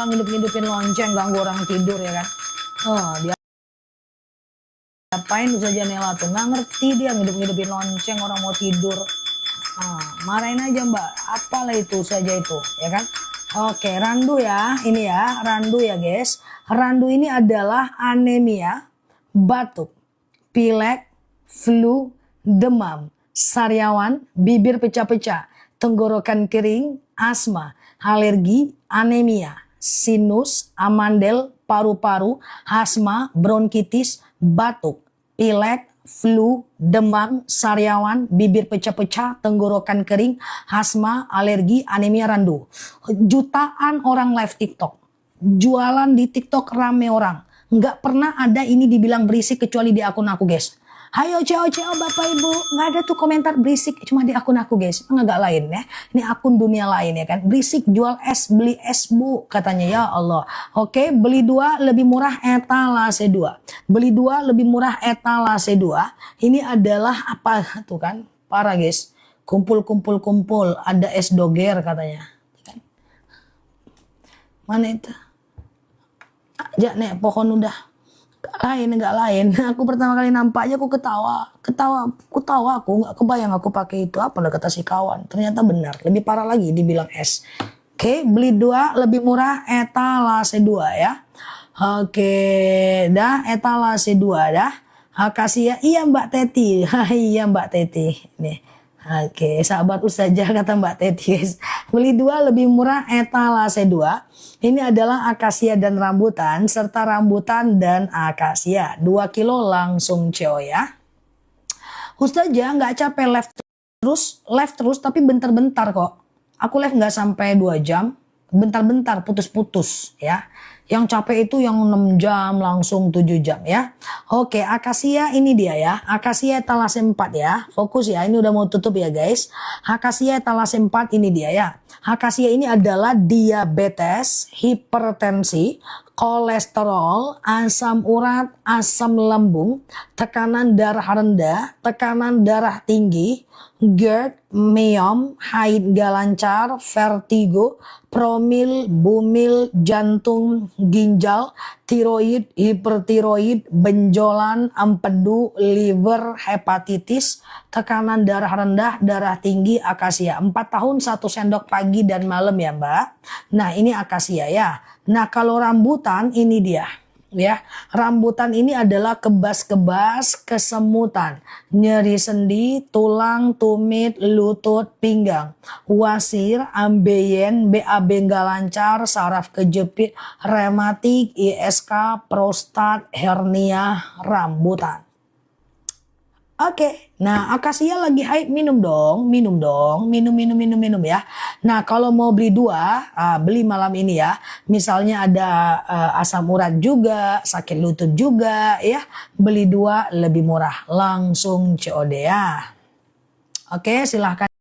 ngidup-ngidupin lonceng ganggu orang tidur ya kan. Oh dia ngapain Ustazah Nela tuh, nggak ngerti dia ngidup-ngidupin lonceng orang mau tidur. Marahin aja Mbak, apalah itu saja itu ya kan. Oke, randu ya, ini ya randu ya guys. Randu ini adalah anemia, batuk, pilek, flu, demam, sariawan, bibir pecah-pecah, tenggorokan kering, asma, alergi, anemia, sinus, amandel, paru-paru, asma, bronkitis, batuk, pilek, flu, demam, sariawan, bibir pecah-pecah, tenggorokan kering, asma, alergi, anemia, randu. Jutaan orang live TikTok. Jualan di TikTok rame orang. Nggak pernah ada ini dibilang berisik kecuali di akun aku guys. Hayo CEO Bapak Ibu, nggak ada tuh komentar berisik cuma di akun aku guys. Nggak lain ya. Ini akun dunia lain ya kan. Berisik jual es, beli es Bu katanya ya Allah. Oke, beli 2 lebih murah etalase 2. Beli 2 lebih murah etalase 2. Ini adalah apa tuh kan? Parah guys. Kumpul ada es doger katanya. Mana itu? Ya nek pohon udah nggak lain. Aku pertama kali nampaknya aku ketawa aku nggak kebayang aku pakai itu apa kata si kawan. Ternyata benar, lebih parah lagi dibilang es. Oke, beli 2 lebih murah etalase 2 ya. Oke, dah etalase 2 dah. Akasia iya Mbak Teti. Iya Mbak Teti. Nih. Oke, sahabat Ustazah kata Mbak Teti guys. Beli 2 lebih murah etalase 2. Ini adalah akasia dan rambutan serta rambutan dan akasia. 2 kilo langsung CO ya. Ustazah nggak capek live terus tapi bentar-bentar kok. Aku live nggak sampai 2 jam. bentar-bentar putus-putus ya. Yang capek itu yang 6 jam langsung 7 jam ya. Oke, akasia ini dia ya. Akasia etalase 4 ya. Fokus ya, ini udah mau tutup ya guys. Akasia etalase 4 ini dia ya. Akasia ini adalah diabetes, hipertensi, kolesterol, asam urat, asam lambung, tekanan darah rendah, tekanan darah tinggi, GERD, meom, haid gak lancar, vertigo, promil, bumil, jantung, ginjal, tiroid, hipertiroid, benjolan, empedu, liver, hepatitis, tekanan darah rendah, darah tinggi, akasia. 4 tahun 1 sendok pagi dan malam ya Mbak. Nah ini akasia ya. Nah kalau rambutan ini dia. Ya, rambutan ini adalah kebas-kebas, kesemutan, nyeri sendi, tulang, tumit, lutut, pinggang, wasir, ambeien, BAB nggak lancar, saraf kejepit, rematik, ISK, prostat, hernia, rambutan. Oke, nah akasia lagi hype, minum dong, minum ya. Nah kalau mau beli 2, beli malam ini ya. Misalnya ada asam urat juga, sakit lutut juga ya. Beli 2 lebih murah, langsung COD ya. Oke, silahkan.